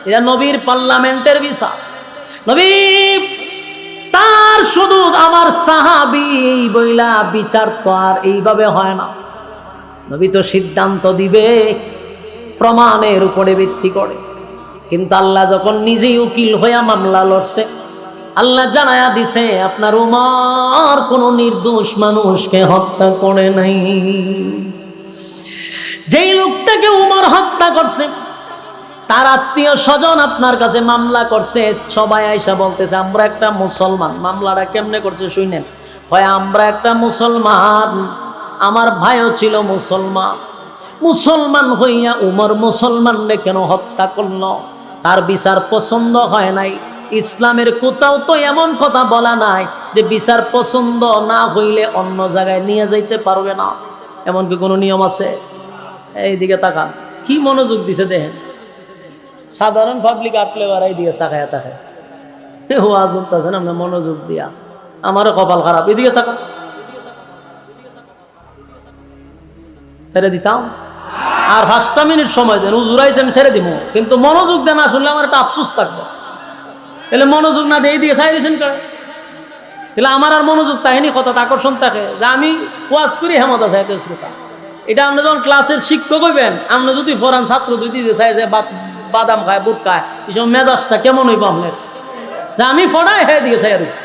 এটা নবীর পার্লামেন্টের বিচার। নবী তার শুধু আমার সাহাবী এই বইলা বিচার তো আর এইভাবে হয় না। নবী তো সিদ্ধান্ত দিবে প্রমাণের উপরে ভিত্তি করে। কিন্তু আল্লাহ যখন নিজেই উকিল হইয়া মামলা লড়ছে, আল্লাহ জানায়া দিছে আপনার ওমর কোন নির্দোষ মানুষকে হত্যা করে নাই। যেই লোকটাকে ওমর হত্যা করছে তার আত্মীয় স্বজন আপনার কাছে মামলা করছে, সবাই আইসা বলতেছে আমরা একটা মুসলমান। মামলাটা কেমনে করছে শুনেন। হয় আমরা একটা মুসলমান, আমার ভাইও ছিল মুসলমান, মুসলমান হইয়া উমর মুসলমানরে কেন হত্যা করলো, তার বিচার পছন্দ হয় নাই। ইসলামের কোথাও তো এমন কথা বলা নাই যে বিচার পছন্দ না হইলে অন্য জায়গায় নিয়ে যাইতে পারবে না, এমন কি কোনো নিয়ম আছে? এইদিকে তাকান, কি মনোযোগ দিছে দেখেন। সাধারণ পাবলিক আটলে বাড়াই দিয়ে তাকায় তাকায় ওয়াজ উঠতেছেন আমরা মনোযোগ দিয়া, আমারও কপাল খারাপ। এদিকে তাকান, ছেড়ে দিতাম আর 5টা মিনিট সময় দেন, উজুরাইছে আমি ছেড়ে দিব, কিন্তু মনোযোগ দেন না শুনলে আমার একটা আফসোস থাকবে। তাহলে মনোযোগ না দিয়ে দিয়ে চাই দিয়েছেন করে, তাহলে আমার আর মনোযোগ থাকেনি, কথা আকর্ষণ থাকে যে আমি ওয়াজ করি হেমত আছে এত শ্রোতা। এটা আপনি যখন ক্লাসের শিক্ষক হইবেন, আপনি যদি ফরান ছাত্র দুই দিতে চাই যে বাদাম খায় বুট খায়, এইসব মেজাজটা কেমন হইব আপনার? যে আমি ফড়াই হ্যাঁ দিকে চাই রয়েছি,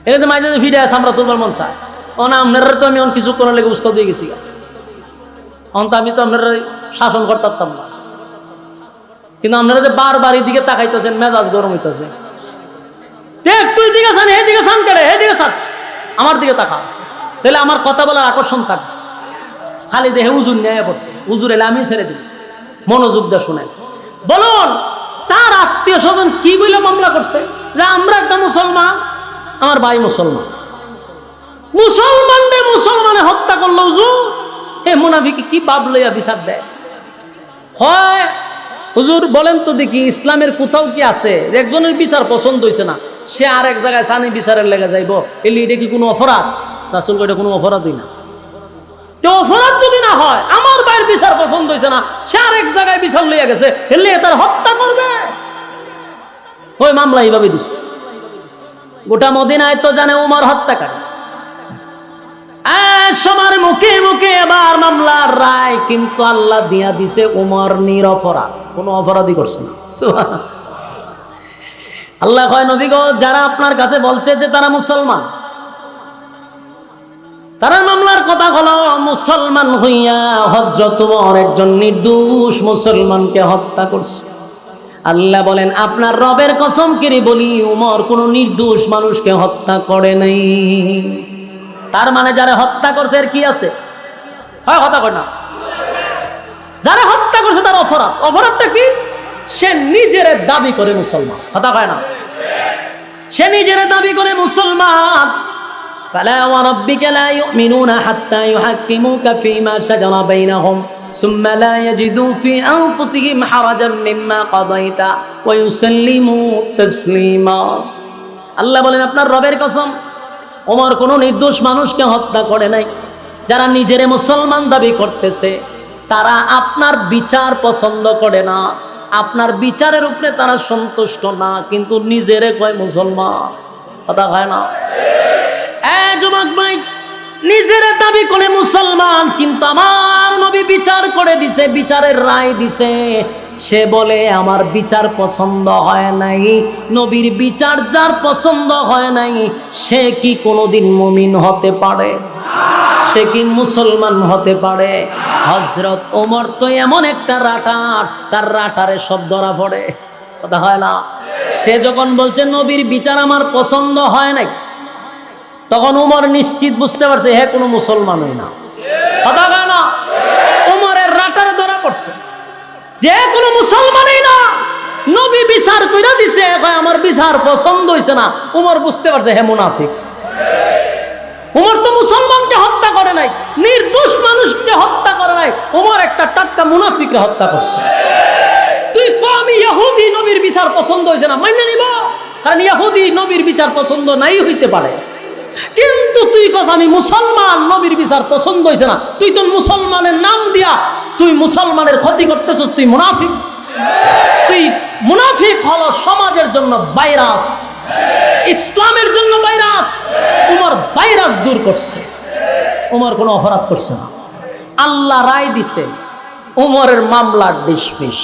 এটা তো মাঝে ফিরে আছে আমরা তোলবার মন চায়। না আপনারা তো আমি কিছু করার লেগে উস্তাদ হয়ে গেছি, অন্ত আমি তো আপনারা শাসন করতাম না। কিন্তু আপনারা যে বারবার এদিকে তাকাইতেছেন, মেজাজ গরম হইতেছে, একটু এদিকে চান এদিকে চান করে এদিকে চান, আমার দিকে তাকা, তাহলে আমার কথা বলার আকর্ষণ থাকবে। খালি দেহে উজুর নিয়ে পড়ছে, উজুর এলে আমি ছেড়ে দিই, মনোযোগ দিয়ে শুনেন। বলুন তার আত্মীয় স্বজন কি বলে মামলা করছে যে আমরা একটা মুসলমান, আমার ভাই মুসলমান, মুসলমানদের মুসলমানে হত্যা করলো হুজুর, এ মুনাফিকে কি বাপ লইয়া বিচার দেয়? হয় হুজুর বলেন তো দেখি ইসলামের কোথাও কি আছে যে একজনের বিচার পছন্দ হয়েছে না, সে আর এক জায়গায় সানি বিচারের লেগে যাইব, এলি এটা কি কোনো অপরাধ? রাসূল কয় এটা কোনো অপরাধই না। তো অপরাধ যদি না হয়, আমার ভাইয়ের বিচার পছন্দ হয়েছে না, সে আর এক জায়গায় বিচার লইয়া গেছে, এলে তার হত্যা করবে। ওই মামলা এইভাবে দিছে, গোটা মদিনায় তো জানে উমর হত্যাকারী। সবার মুখে মুখে এবার মামলার রায় কিন্তু আল্লাহ দিয়া দিছে উমর নিরপরাধ, কোনো অপরাধী করছে না। আল্লাহ কয় নবী গো, যারা আপনার কাছে বলছে যে তারা মুসলমান, তারা মামলার কথা হলো মুসলমান হইয়া হযরত ওমর একজন নির্দোষ মুসলমানকে হত্যা করছে। আল্লাহ বলেন আপনার রবের কসম করে বলি উমর কোন নির্দোষ মানুষকে হত্যা করে নাই। তার মানে যারা হত্যা করছে এর কি আছে? হয় হত্যা করে না, যারা হত্যা করছে তার অপরাধ। অপরাধটা কি? সে নিজের দাবি করে মুসলমান, হত্যা হয় না, সে নিজের দাবি করে মুসলমান। فلا وربك لا يؤمنون حتى يحكموك فيما شجر بينهم ثم لا يجدوا في أنفسهم حرجا مما قضيت ويسلموا تسليما। আল্লাহ বলেন আপনার রবের কসম, ওমর কোনো নির্দোষ মানুষকে হত্যা করে নাই। যারা নিজেরে মুসলমান দাবি করতেছে তারা আপনার বিচার পছন্দ করে না, আপনার বিচারের উপরে তারা সন্তুষ্ট না, কিন্তু নিজেরে কয় মুসলমান। কথা হয় না? যুবক ভাই, নিজেরে দাবি করে মুসলমান, কিন্তু আমার নবী বিচার করে দিছে, বিচারের রায় দিছে, সে বলে আমার বিচার পছন্দ হয় নাই। নবীর বিচার যার পছন্দ হয় নাই সে কি কোনোদিন মুমিন হতে পারে? সে কি মুসলমান হতে পারে? হযরত ওমর তো এমন একটা রাটার, তার রাটারে সব ধরা পড়ে। কথা হয় না? সে যখন বলছে নবীর বিচার আমার পছন্দ হয় নাই, তখন ওমর নিশ্চিত বুঝতে পারছে হ্যাঁ কোনো মুসলমানই না। কথা হয় না? ওমরের রাটারে ধরা পড়ছে যে কোনো মুসলমানই না। নবী বিচার কইরা দিছে, আমার বিচার পছন্দ হইছে না। ওমর বুঝতে পারছে হ্যাঁ মুনাফিক। ওমর তো মুসলমানকে হত্যা করে নাই, নির্দোষ মানুষকে হত্যা করে নাই, ওমর একটা টাটকা মুনাফিককে হত্যা করছে। তুই আমি ইহুদি, নবীর বিচার পছন্দ হইছে না, মাইনে নিব, কারণ ইহুদি নবীর বিচার পছন্দ নাই হইতে পারে। কিন্তু তুই কস আমি মুসলমান, নবীর বিচার পছন্দ হইছে না, তুই তো মুসলমানের নাম দিয়া তুই মুসলমানের ক্ষতি করতেছিস, তুই মুনাফিক। তুই মুনাফিক হলো সমাজের জন্য ভাইরাস, ইসলামের জন্য ভাইরাস। উমর ভাইরাস দূর করছে। উমর কোনো অপরাধ করছে না, আল্লাহ রায় দিছে, উমরের মামলা ডিসমিস।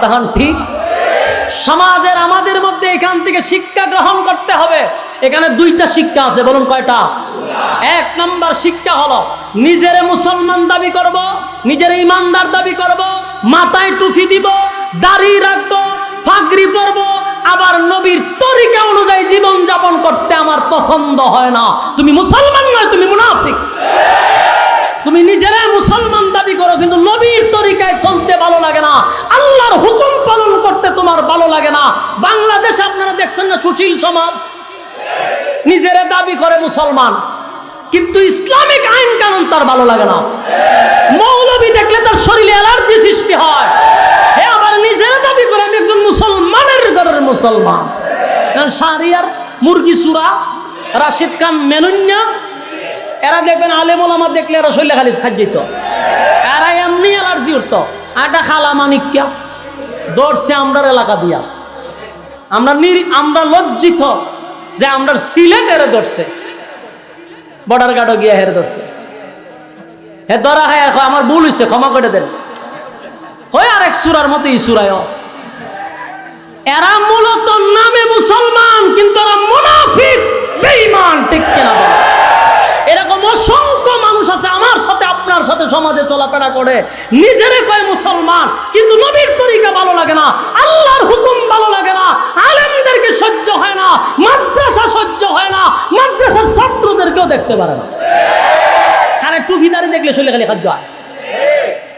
তখন ঠিক সমাজের আমাদের মধ্যে এখান থেকে শিক্ষা গ্রহণ করতে হবে। এখানে দুইটা শিক্ষা আছে, বলুন কয়টা? এক নম্বর শিক্ষা হলো নিজেরে মুসলমান দাবি করব, নিজের ইমানদার দাবি করব, মাথায় টুপি দিব, দাড়ি রাখবো, পাগড়ি পরব, আবার নবীর তরিকা অনুযায়ী জীবন যাপন করতে আমার পছন্দ হয় না। তুমি মুসলমান নয়, তুমি মুনাফিক। তুমি নিজেরা মুসলমান দাবি করো কিন্তু নবীর তরিকায় চলতে ভালো লাগে না, আল্লাহর হুকুম পালন করতে তোমার ভালো লাগে না। বাংলাদেশে আপনারা দেখছেন না সুশীল সমাজ, নিজেরা দাবি করে মুসলমান কিন্তু ইসলামিক আইন কানুন তার ভালো লাগে না। মৌলবী দেখলে তার শরীরে অ্যালার্জি সৃষ্টি হয়, হে আবার নিজেরা দাবি করে আমি একজন মুসলমানের ঘরের মুসলমান। শাহরিয়ার মুরগি সুরা, রাশিদ খান মেনুন্যা, এরা দেখবেন আলেম ওলামা দেখলে এরা শরীরে খালি খাদ্যিত, এরা এমনি অ্যালার্জি উঠত। একটা খালা মানিক্যা দৌড়ছে আমরার এলাকা দিয়া, আমরা লজ্জিত যে আমরা সিলেট এরে ধরছে, বর্ডার গার্ডও গিয়া হেরে ধরছে। হে ধরা হয় আমার ভুল হয়েছে, ক্ষমা করে দেন। হয় আর এক সুরার মতো এই সুরায় এরা মূলত নামে মুসলমান কিন্তু এরা মুনাফিক বেঈমান, ঠিক কিনা বলেন? এরকম অসংখ্য মানুষ আছে আমার সাথে আপনার সাথে সমাজে চলাফেরা করে, নিজেরে কয় মুসলমান কিন্তু নবীর তরিকা ভালো লাগে না, আল্লাহর হুকুম ভালো লাগে না, আলেমদেরকে সহ্য হয় না, মাদ্রাসা সহ্য হয় না, মাদ্রাসার ছাত্রদেরকেও দেখতে পারে না। কারণ টুপিদারি দেখলে শরীরে খালি খাদ্য হয়।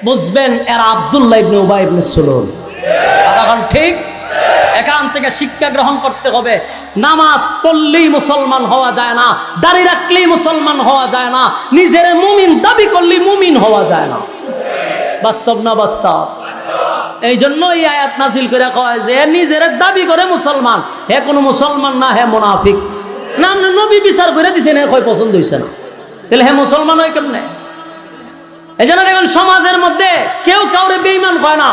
বুঝবেন এরা আব্দুল্লাহ ইবনে উবাই ইবনে সুলুল। তখন ঠিক এখান থেকে শিক্ষা গ্রহণ করতে হবে। নামাজ পড়লেই মুসলমান হওয়া যায় না, দাড়ি রাখলেই মুসলমান হওয়া যায় না, নিজের মুমিন দাবি করলেই মুমিন হওয়া যায় না। বাস্তব না বাস্তব? এই জন্য এই আয়াত নাজিল করে কয় যে নিজের দাবি করে মুসলমান, হে কোনো মুসলমান না, হে মুনাফিক। না নবী বিচার করে দিছেন, হে কয় পছন্দ হইছে না, তাহলে হে মুসলমান হয় কেমনে? এই জন্য দেখুন সমাজের মধ্যে কেউ কাউরে বেঈমান কয় না।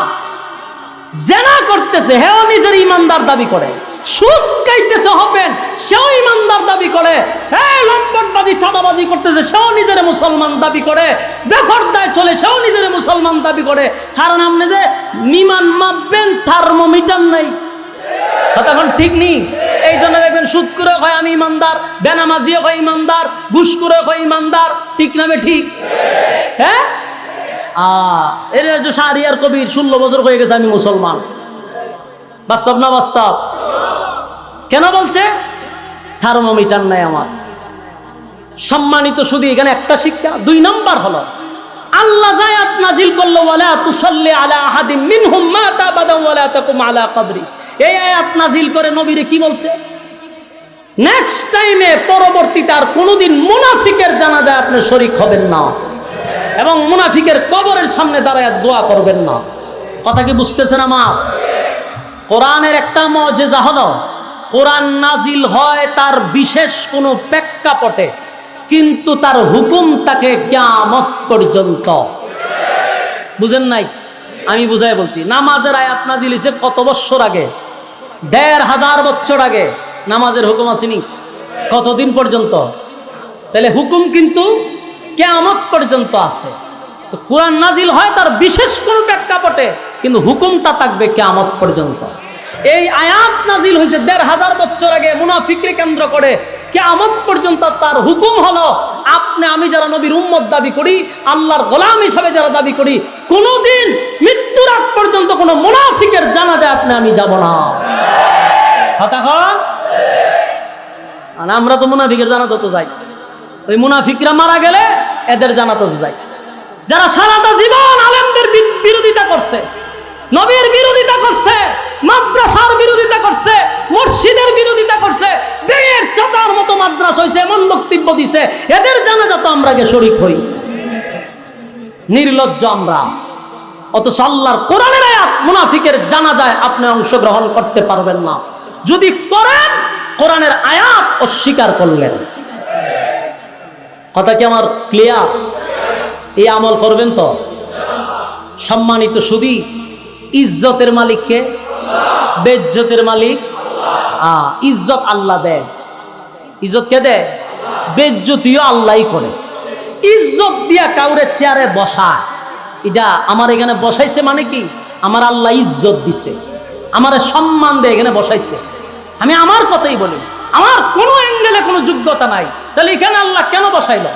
জেনা করতেছে হেও নিজের ইমানদার দাবি করে, সুদ খাইতেছে হবেন সেও ইমানদার দাবি করে, লম্পটবাজি চাঁদাবাজি করতেছে সেও নিজের মুসলমান দাবি করে, বেপরদায় চলে সেও নিজের মুসলমান দাবি করে। কারণ আপনি যে ইমান মাপবেন থার্মোমিটার নাই, তখন ঠিক নেই। এই জন্য দেখবেন সুদ করে হয় আমি ইমানদার, বেনামাজিও হয় ইমানদার, ঘুষ করে হয় ইমানদার, ঠিক না? ঠিক হ্যাঁ। এর যে শাহরিয়ার কবির 16 বছর হয়ে গেছে আমি মুসলমান। বাস্তব না বাস্তব? কেন বলছে থার্মোমিটার নাই আমার? সম্মানিত শুধু এখানে একটা শিক্ষা। 2 নম্বর হলো আল্লাহ আয়াত নাজিল করলো ওয়ালা তুসাল্লি আলা আহাদিম মিনহুম মাতা আবাদা ওয়ালা তাকুম আলা কবরি। এই আয়াত নাজিল করে নবীরে কি বলছে? নেক্সট টাইমে পরবর্তীতে আর কোনোদিন মুনাফিকের জানাজায় আপনি শরীক হবেন না এবং মুনাফিকের কবরের সামনে দাঁড়ায় দোয়া করবেন না। কথা কি বুঝতেছেন আমার? কোরআনের একটা মুজিজা হলো কোরআন নাজিল হয় তার বিশেষ কোনো প্রেক্ষাপটে, কিন্তু তার হুকুম তাকে কিয়ামত পর্যন্ত। বুঝেন নাই? আমি বুঝাই বলছি। নামাজের আয়াত নাজিল হয়েছে কত বছর আগে? ১৫০০ বছর আগে নামাজের হুকুম আসেনি। কতদিন পর্যন্ত? তাহলে হুকুম কিন্তু কিয়ামত পর্যন্ত আছে। তো কোরআন নাজিল হয় তার বিশেষ কোনো প্রেক্ষাপটে, কিন্তু হুকুমটা থাকবে কিয়ামত পর্যন্ত। এই আয়াত নাজিল হয়েছে ১৫০০ বছর আগে মুনাফিককে কেন্দ্র করে। কিয়ামত পর্যন্ত তার হুকুম হলো, আপনি আমি যারা নবীর উম্মত দাবি করি, আল্লাহর গোলাম হিসাবে যারা দাবি করি, কোনোদিন মৃত্যুর আগ পর্যন্ত কোনো মুনাফিকের জানাজায় আপনি আমি যাব না। কথা কন? আর আমরা তো মুনাফিকের জানাজা তো যাই। ওই মুনাফিকরা মারা গেলে এদের জানাজা যাই। যারা সারাটা জীবন আলেমদের বিরোধিতা করছে, নবীর বিরোধিতা করছে, মাদ্রাসার বিরোধিতা করছে, মসজিদের বিরোধিতা করছে, বেগের চাতার মতো মাদ্রাসা হয়েছে, এমন বক্তব্য দিছে, এদের জানাজা তো আমরা গে শরীক হই। নির্লজ্জ আমরা। অথচ আল্লাহর কোরআনের আয়াত মুনাফিকের জানাজায় আপনি অংশগ্রহণ করতে পারবেন না। যদি করেন, কোরআনের আয়াত অস্বীকার করলেন। কথা কি আমার ক্লিয়ার? এই আমল করবেন তো? সম্মানিত সুধী, ইজ্জতের মালিককে, বেইজ্জতের মালিক ইজ্জত আল্লাহ দেয়। ইজ্জত কে দেয়? বেইজ্জতিও আল্লাহই করে। ইজ্জত দিয়া কাউরে চেয়ারে বসায়, এটা আমার এখানে বসাইছে মানে কি? আমার আল্লাহ ইজ্জত দিছে, আমার সম্মান দিয়ে এখানে বসাইছে। আমি আমার কথাই বলি, আমার কোনো অ্যাঙ্গেলে কোনো যোগ্যতা নাই, তাহলে এখানে আল্লাহ কেন বসাইল?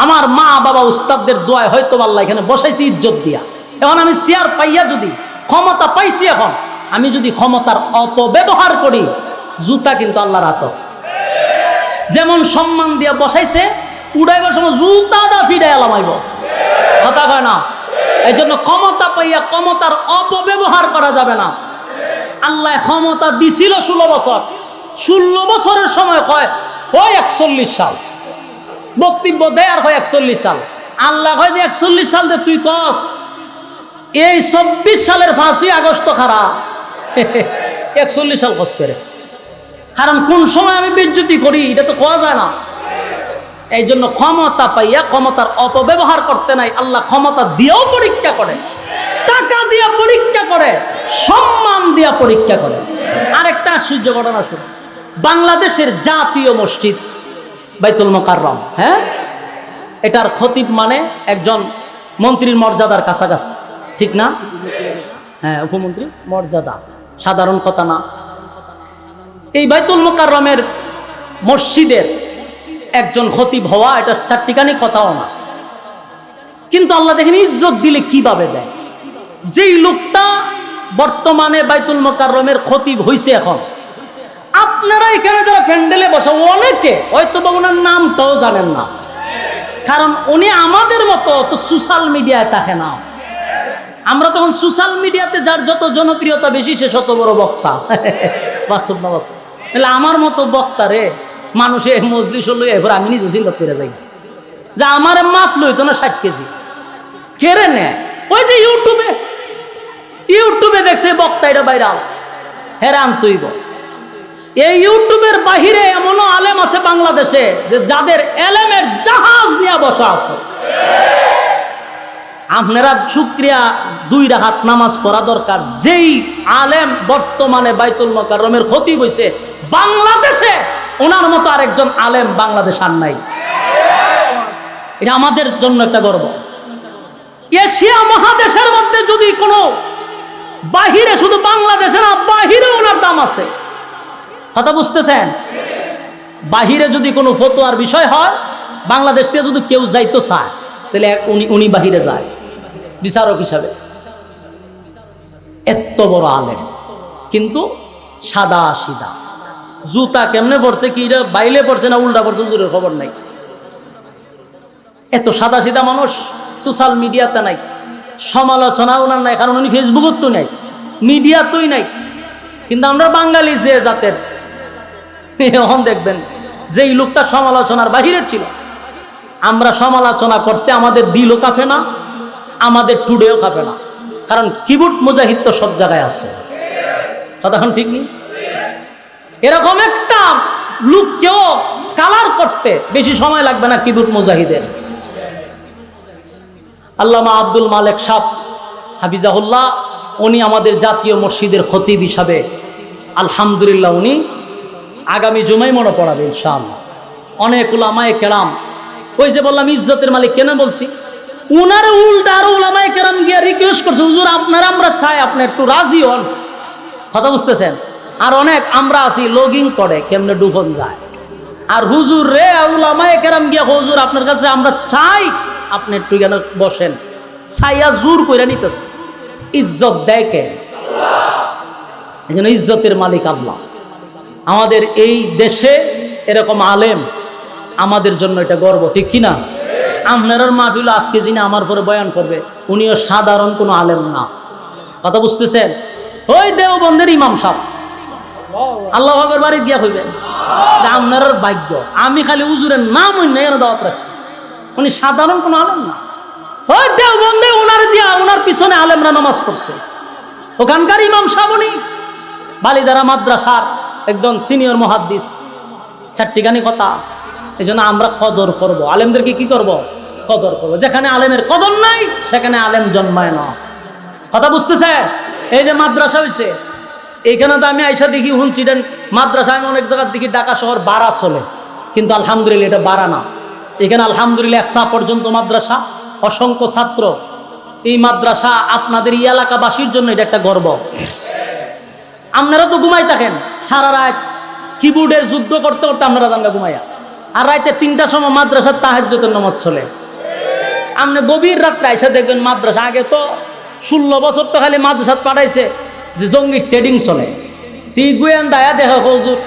আমার মা বাবা উস্তাদদের দোয়ায় হয়তো আল্লাহ এখানে বসাইছি ইজ্জত দিয়া। এখন আমি চেয়ার পাইয়া যদি ক্ষমতা পাইছি, এখন আমি যদি ক্ষমতার অপব্যবহার করি, জুতা কিন্তু আল্লাহর হাত। যেমন সম্মান দিয়া বসাইছে, উড়াইবার সময় জুতাটা ফিডাই আলামাইব। কথা কয় না? এই জন্য ক্ষমতা পাইয়া ক্ষমতার অপব্যবহার করা যাবে না। আল্লাহ ক্ষমতা দিছিল 16 বছর। 16 বছরের সময় কয় ওই 41 সাল বক্তব্য দেয়, আর হয় 41 সাল। আল্লাহ কয় যে 41 সাল দে তুই কস, এই 24 সালের 5ই আগস্ট খারা 41 সাল কস করে। কারণ কোন সময় আমি বেইজ্জতি করি এটা তো কোয়া যায় না। এই জন্য ক্ষমতা পাইয়া ক্ষমতার অপব্যবহার করতে নাই। আল্লাহ ক্ষমতা দিয়েও পরীক্ষা করে, টাকা দিয়া পরীক্ষা করে, সম্মান দিয়া পরীক্ষা করে। আরেকটা আশ্চর্য ঘটনা শুনুন। বাংলাদেশের জাতীয় মসজিদ বাইতুল মোকাররম, হ্যাঁ, এটার খতিব মানে একজন মন্ত্রীর মর্যাদার কাছাকাছি, ঠিক না? হ্যাঁ, উপমন্ত্রী মর্যাদা, সাধারণ কথা না। এই বাইতুল মোকাররমের মসজিদের একজন খতিব হওয়া এটা চারটিখানি কথাও না। কিন্তু আল্লাহ দেখেন ইজ্জত দিলে কিভাবে দেয়। যেই লোকটা বর্তমানে বাইতুল মোকাররমের খতিব হইছে, এখন আপনারা এখানে যারা প্যান্ডেলে বসে অনেকে হয়তো বা ওনার নামটাও জানেন না, কারণ উনি আমাদের মতো তো সোশ্যাল মিডিয়ায় থাকে না। আমরা তখন সোশ্যাল মিডিয়াতে যার যত জনপ্রিয়তা বেশি সে তত বড় বক্তা। বাস্তব না বাস্তব? তাহলে আমার মতো বক্তা রে মানুষে মজলিস হলো, এবার আমি নিজে চিন্তা করে যাই যে আমার মাপ লইতো না 60 কেজি কেড়ে নেয়। ওই যে ইউটিউবে দেখছে বক্তা এটা ভাইরাল, হেরান তুইব। এই ইউটিউবের বাহিরে এমনও আলেম আছে বাংলাদেশে যে যাদের এলেমের জাহাজ নিয়ে বসা আছে। আপনারা শুকরিয়া 2 রাকাত নামাজ পড়া দরকার। যেই আলেম বর্তমানে বাইতুল মোকাররমের খতিব হইছে বাংলাদেশে, ওনার মতো আরেকজন আলেম বাংলাদেশ আর নাই। এটা আমাদের জন্য একটা গর্ব। এশিয়া মহাদেশের মধ্যে যদি কোনো বাহিরে, শুধু বাংলাদেশে না, বাহিরে ওনার দাম আছে। কথা বুঝতেছেন? বাহিরে যদি কোনো ফতোয়ার বিষয় হয়, বাংলাদেশ থেকে যদি কেউ যাইতো চায়, তাহলে উনি বাহিরে যায় বিচারক হিসাবে। এত বড় আলেম, কিন্তু সাদা সিধা। জুতা কেমনে পড়ছে, কি বাইলে পড়ছে না উল্টা পড়ছে হুজুরের খবর নাই। এত সাদা সিধা মানুষ সোশ্যাল মিডিয়াতে নাই, সমালোচনা ওনার নাই, কারণ উনি ফেসবুকত তো নাই, মিডিয়াতেই নাই। কিন্তু আমরা বাঙালি যে জাতের, এখন দেখবেন যেই লোকটা সমালোচনার বাহিরে ছিল, আমরা সমালোচনা করতে আমাদের দিলও কাঁপে না, আমাদের টুডেও কাঁপে না, কারণ কিবুট মুজাহিদ তো সব জায়গায় আছে। কথা ঠিক নেই? এরকম একটা লুককেও কালার করতে বেশি সময় লাগবে না কিবুত মুজাহিদের। আল্লামা আব্দুল মালেক সাহ হাফিজাহুল্লাহ, উনি আমাদের জাতীয় মসজিদের খতিব হিসাবে আলহামদুলিল্লাহ উনি আগামী জুমায় মনে পড়াবে ইনশাআল্লাহ। অনেক উলামায়ে কেরাম, ওই যে বললাম ইজ্জতের মালিক কেন বলছি, উনার উল্টা আরো উলামায়ে কেরাম গিয়ে রিকোয়েস্ট করছে, হুজুর আপনারা আমরা চাই আপনি একটু রাজি হন। কথা বুঝতেছেন? আর অনেক আমরা আছি লগিং করে কেমনে ডুবন যায়। আর হুজুর রে উলামায়ে কেরাম গিয়া, হুজুর আপনার কাছে আমরা চাই আপনি একটু কেন বসেন, ছাইয়া জোর কইরা নিতেছে। ইজ্জত দেয় কে? এই জন্য ইজ্জতের মালিক আল্লাহ। আমাদের এই দেশে এরকম আলেম আমাদের জন্য এটা গর্ব, ঠিক কিনা? আপনার মাহফিল আজকে যিনি আমার পরে বয়ান করবে উনিও সাধারণ কোনো আলেম না। কথা বুঝতেছেন? ওই দেওবন্দের ইমাম সাহেব আল্লাহ পাকের বাড়ি গিয়া কইবেন আপনার ভাগ্য, আমি খালি হুজুরের নাম এখানে দাওয়াত রাখছি, উনি সাধারণ কোনো আলেম না। ওই দেওবন্দে ওনার দিয়া ওনার পিছনে আলেমরা নামাজ পড়ছে, ওখানকার ইমাম সাহেব উনি বালিদারা মাদ্রাসার একদম সিনিয়র মুহাদ্দিস। চারটিখানি কথা, এই জন্য আমরা কদর করব, আলেমদেরকে কি করব? কদর করব। যেখানে আলেমের কদর নাই সেখানে আলেম জন্মায় না। কথা বুঝতেছে? এই যে মাদ্রাসা হয়েছে, এইখানে তো আমি আইসা দেখি শুনছি মাদ্রাসা, আমি অনেক জায়গার দেখি ঢাকা শহর বাড়া চলে, কিন্তু আলহামদুলিল্লাহ এটা বাড়া না। এখানে আলহামদুলিল্লাহ একটা পর্যন্ত মাদ্রাসা, অসংখ্য ছাত্র। এই মাদ্রাসা আপনাদের এই এলাকাবাসীর জন্য এটা একটা গর্ব। আপনারা তো ঘুমাই থাকেন সারা রাত, কিবোর্ডের যুদ্ধ করতে করতে আপনারা জানগা ঘুমাইয়া, আর রাতে 3টার সময় মাদ্রাসার তাহাজ্জুদের নামাজ চলে। আপনি গভীর রাত্রে আইসা দেখবেন মাদ্রাসা, আগে তো 16 বছর তো খালি মাদ্রাসাত পাঠাইছে যে জঙ্গি ট্রেডিং চলে। তুই গুয়েন দায়া দেখো হুজুর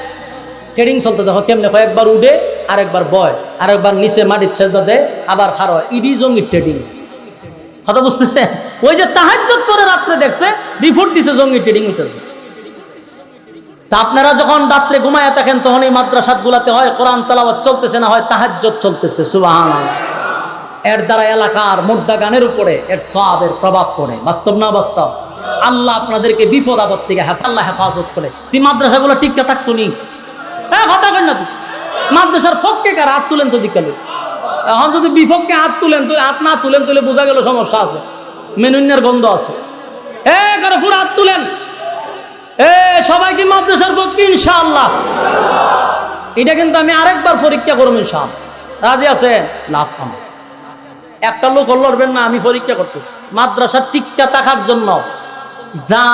ট্রেডিং চলতে দেখো কেমনে, একবার উঠে আরেকবার বয়, আরেকবার নিচে মাটির ছেজদা দেয়, আবার খারো, ইডি জঙ্গি ট্রেডিং। কথা বুঝতেছে? ওই যে তাহাজ্জুদ পরে রাত্রে দেখছে রিপোর্ট দিছে জঙ্গি ট্রেডিং হইতেছে। তা আপনারা যখন রাত্রে ঘুমায়া থাকেন তখন এই মাদ্রাসাত গুলাতে হয় কোরআন তেলাওয়াত চলতেছে, না হয় তাহাজ্জুদ চলতেছে। সুবহানাল্লাহ। এর দ্বারা এলাকার মুর্দা গানের উপরে এর সওয়াবের প্রভাব পড়ে। বাস্তব না বাস্তব? আল্লাহ আপনাদেরকে বিপদ আপদ থেকে আল্লাহ হেফাজত করে। তুই মাদ্রাসাগুলো টিকা থাকতো নি? হ্যাঁ কথা কেন না? তুই মাদ্রাসার ফককে কার হাত তুলেন তো দিকালে, এখন যদি বিপক্ষে হাত তুলেন, তুই হাত না তুলেন তুলে বোঝা গেল সমস্যা আছে, মেনুন্যার গন্ধ আছে। কারো পুরো হাত তুলেন। সবাই কি মাদ্রাসার পক্ষে? ইনশাআল্লাহ। এটা কিন্তু আমি আরেকবার পরীক্ষা করবো ইনশাআল্লাহ। রাজি আছে? না একটা লোক লড়বেন না, আমি পরীক্ষা করতেছি মাদ্রাসার টিকা থাকার জন্য যা